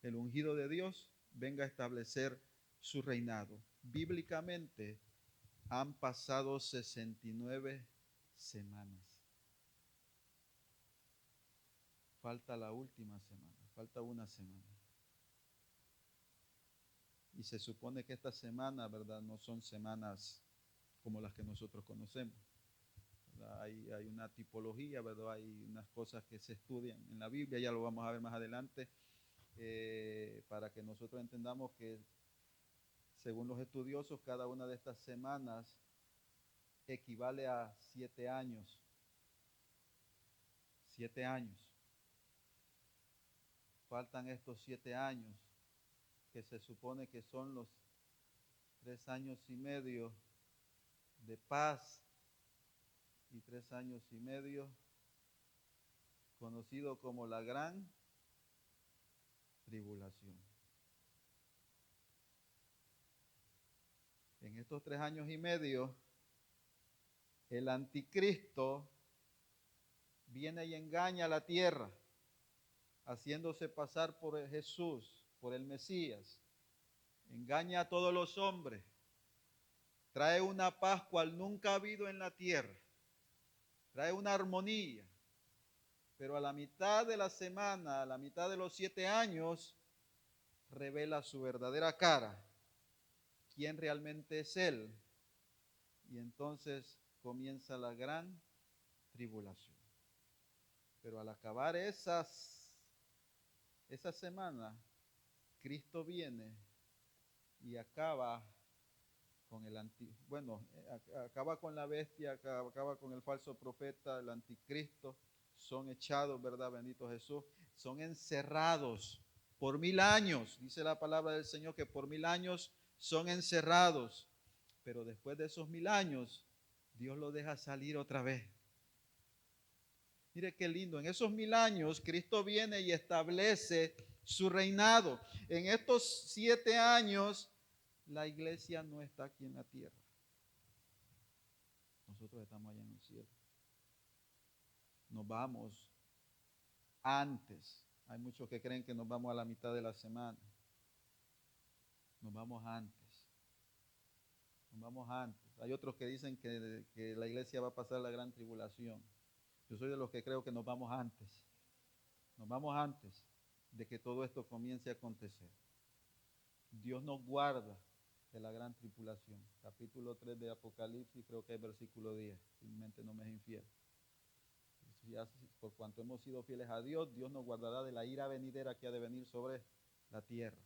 el ungido de Dios, venga a establecer su reinado. Bíblicamente han pasado 69 semanas. Falta la última semana, falta una semana. Y se supone que estas semanas, ¿verdad?, no son semanas como las que nosotros conocemos. Hay una tipología, ¿verdad? Hay unas cosas que se estudian en la Biblia, ya lo vamos a ver más adelante, para que nosotros entendamos que, según los estudiosos, cada una de estas semanas equivale a 7 años. 7 años. Faltan estos 7 años, que se supone que son los 3 años y medio de paz y 3 años y medio conocido como la gran tribulación. En estos 3 años y medio, el anticristo viene y engaña a la tierra, haciéndose pasar por Jesús, por el Mesías. Engaña a todos los hombres. Trae una paz cual nunca ha habido en la tierra. Trae una armonía. Pero a la mitad de la semana, a la mitad de los 7 años, revela su verdadera cara. ¿Quién realmente es Él? Y entonces comienza la gran tribulación. Pero al acabar esa semana, Cristo viene y acaba con acaba con la bestia, acaba con el falso profeta, el anticristo. Son echados, ¿verdad? Bendito Jesús. Son encerrados por 1000 años. Dice la palabra del Señor que por 1000 años son encerrados. Pero después de esos 1000 años, Dios los deja salir otra vez. Mire qué lindo. En esos 1000 años, Cristo viene y establece su reinado. En estos 7 años, la iglesia no está aquí en la tierra. Nosotros estamos allá en el cielo. Nos vamos antes. Hay muchos que creen que nos vamos a la mitad de la semana. Nos vamos antes. Nos vamos antes. Hay otros que dicen que la iglesia va a pasar la gran tribulación. Yo soy de los que creo que nos vamos antes. Nos vamos antes de que todo esto comience a acontecer. Dios nos guarda de la gran tribulación. Capítulo 3 de Apocalipsis, creo que es versículo 10. Si mi mente no me es infiel. Por cuanto hemos sido fieles a Dios, Dios nos guardará de la ira venidera que ha de venir sobre la tierra.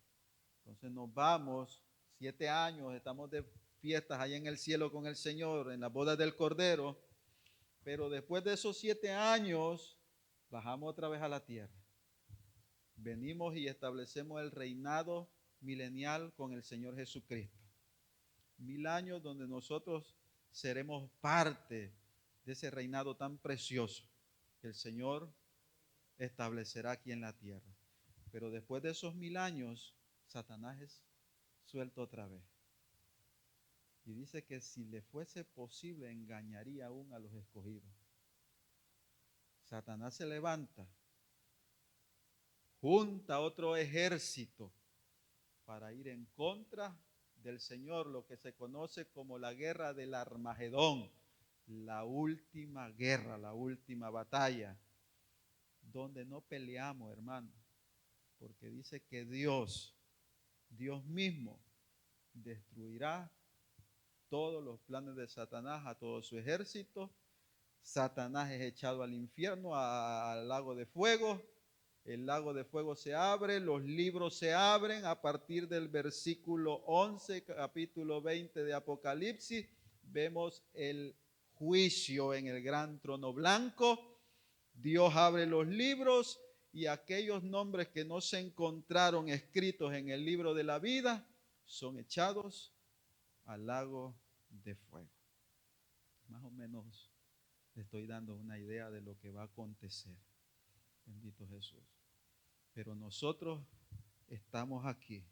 Entonces nos vamos 7 años, estamos de fiestas allá en el cielo con el Señor, en las bodas del Cordero, pero después de esos 7 años, bajamos otra vez a la tierra. Venimos y establecemos el reinado milenial con el Señor Jesucristo. 1000 años donde nosotros seremos parte de ese reinado tan precioso que el Señor establecerá aquí en la tierra. Pero después de esos 1000 años, Satanás es suelto otra vez. Y dice que si le fuese posible, engañaría aún a los escogidos. Satanás se levanta, junta otro ejército para ir en contra del Señor, lo que se conoce como la guerra del Armagedón, la última guerra, la última batalla, donde no peleamos, hermano, porque dice que Dios mismo destruirá todos los planes de Satanás, a todo su ejército. Satanás es echado al infierno, al lago de fuego. El lago de fuego se abre, los libros se abren a partir del versículo 11, capítulo 20 de Apocalipsis. Vemos el juicio en el gran trono blanco. Dios abre los libros y aquellos nombres que no se encontraron escritos en el libro de la vida son echados al lago de fuego. Más o menos le estoy dando una idea de lo que va a acontecer. Bendito Jesús. Pero nosotros estamos aquí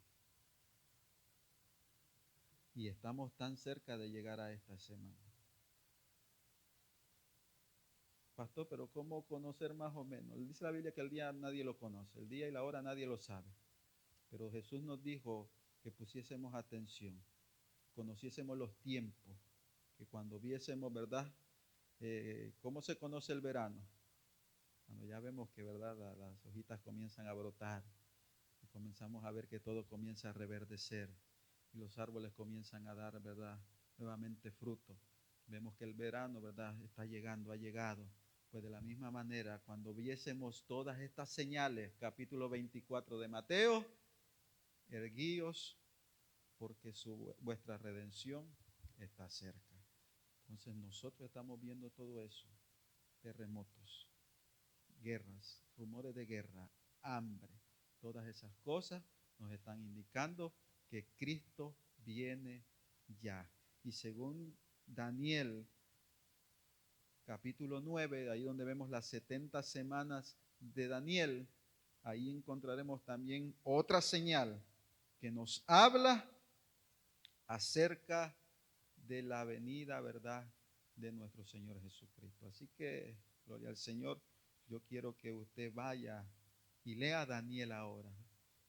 y estamos tan cerca de llegar a esta semana. Pastor, pero ¿cómo conocer más o menos? Dice la Biblia que el día nadie lo conoce, el día y la hora nadie lo sabe. Pero Jesús nos dijo que pusiésemos atención, conociésemos los tiempos, que cuando viésemos, ¿verdad? ¿Cómo se conoce el verano? Cuando ya vemos que, ¿verdad?, las hojitas comienzan a brotar y comenzamos a ver que todo comienza a reverdecer y los árboles comienzan a dar, ¿verdad?, nuevamente fruto. Vemos que el verano, ¿verdad?, está llegando, ha llegado. Pues de la misma manera, cuando viésemos todas estas señales, capítulo 24 de Mateo, erguíos porque vuestra redención está cerca. Entonces nosotros estamos viendo todo eso, terremotos, guerras, rumores de guerra, hambre, todas esas cosas nos están indicando que Cristo viene ya. Y según Daniel, capítulo 9, ahí donde vemos las 70 semanas de Daniel, ahí encontraremos también otra señal que nos habla acerca de la venida, ¿verdad?, de nuestro Señor Jesucristo. Así que, gloria al Señor, yo quiero que usted vaya y lea Daniel ahora.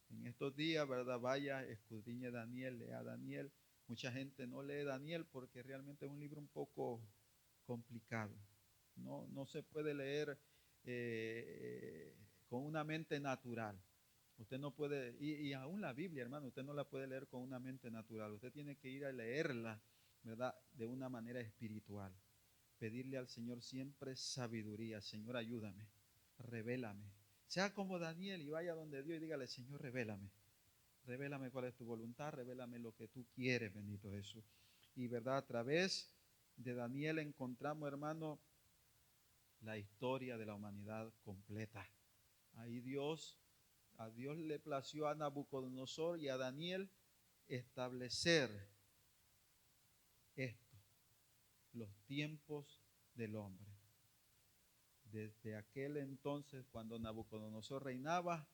En estos días, ¿verdad?, vaya, escudriñe Daniel, lea Daniel. Mucha gente no lee Daniel porque realmente es un libro un poco complicado. No se puede leer con una mente natural. Usted no puede, y aún la Biblia, hermano, usted no la puede leer con una mente natural. Usted tiene que ir a leerla, ¿verdad?, de una manera espiritual. Pedirle al Señor siempre sabiduría. Señor, ayúdame, revélame. Sea como Daniel y vaya donde Dios y dígale, Señor, revélame. Revélame cuál es tu voluntad, revélame lo que tú quieres, bendito Jesús. Y, ¿verdad?, a través de Daniel encontramos, hermano, la historia de la humanidad completa. Ahí a Dios le plació a Nabucodonosor y a Daniel establecer esto, los tiempos del hombre. Desde aquel entonces, cuando Nabucodonosor reinaba,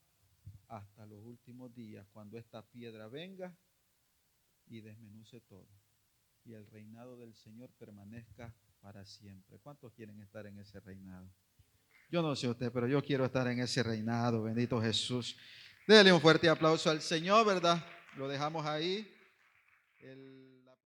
hasta los últimos días, cuando esta piedra venga y desmenuce todo. Y el reinado del Señor permanezca para siempre. ¿Cuántos quieren estar en ese reinado? Yo no sé usted, pero yo quiero estar en ese reinado, bendito Jesús. Dele un fuerte aplauso al Señor, ¿verdad? Lo dejamos ahí.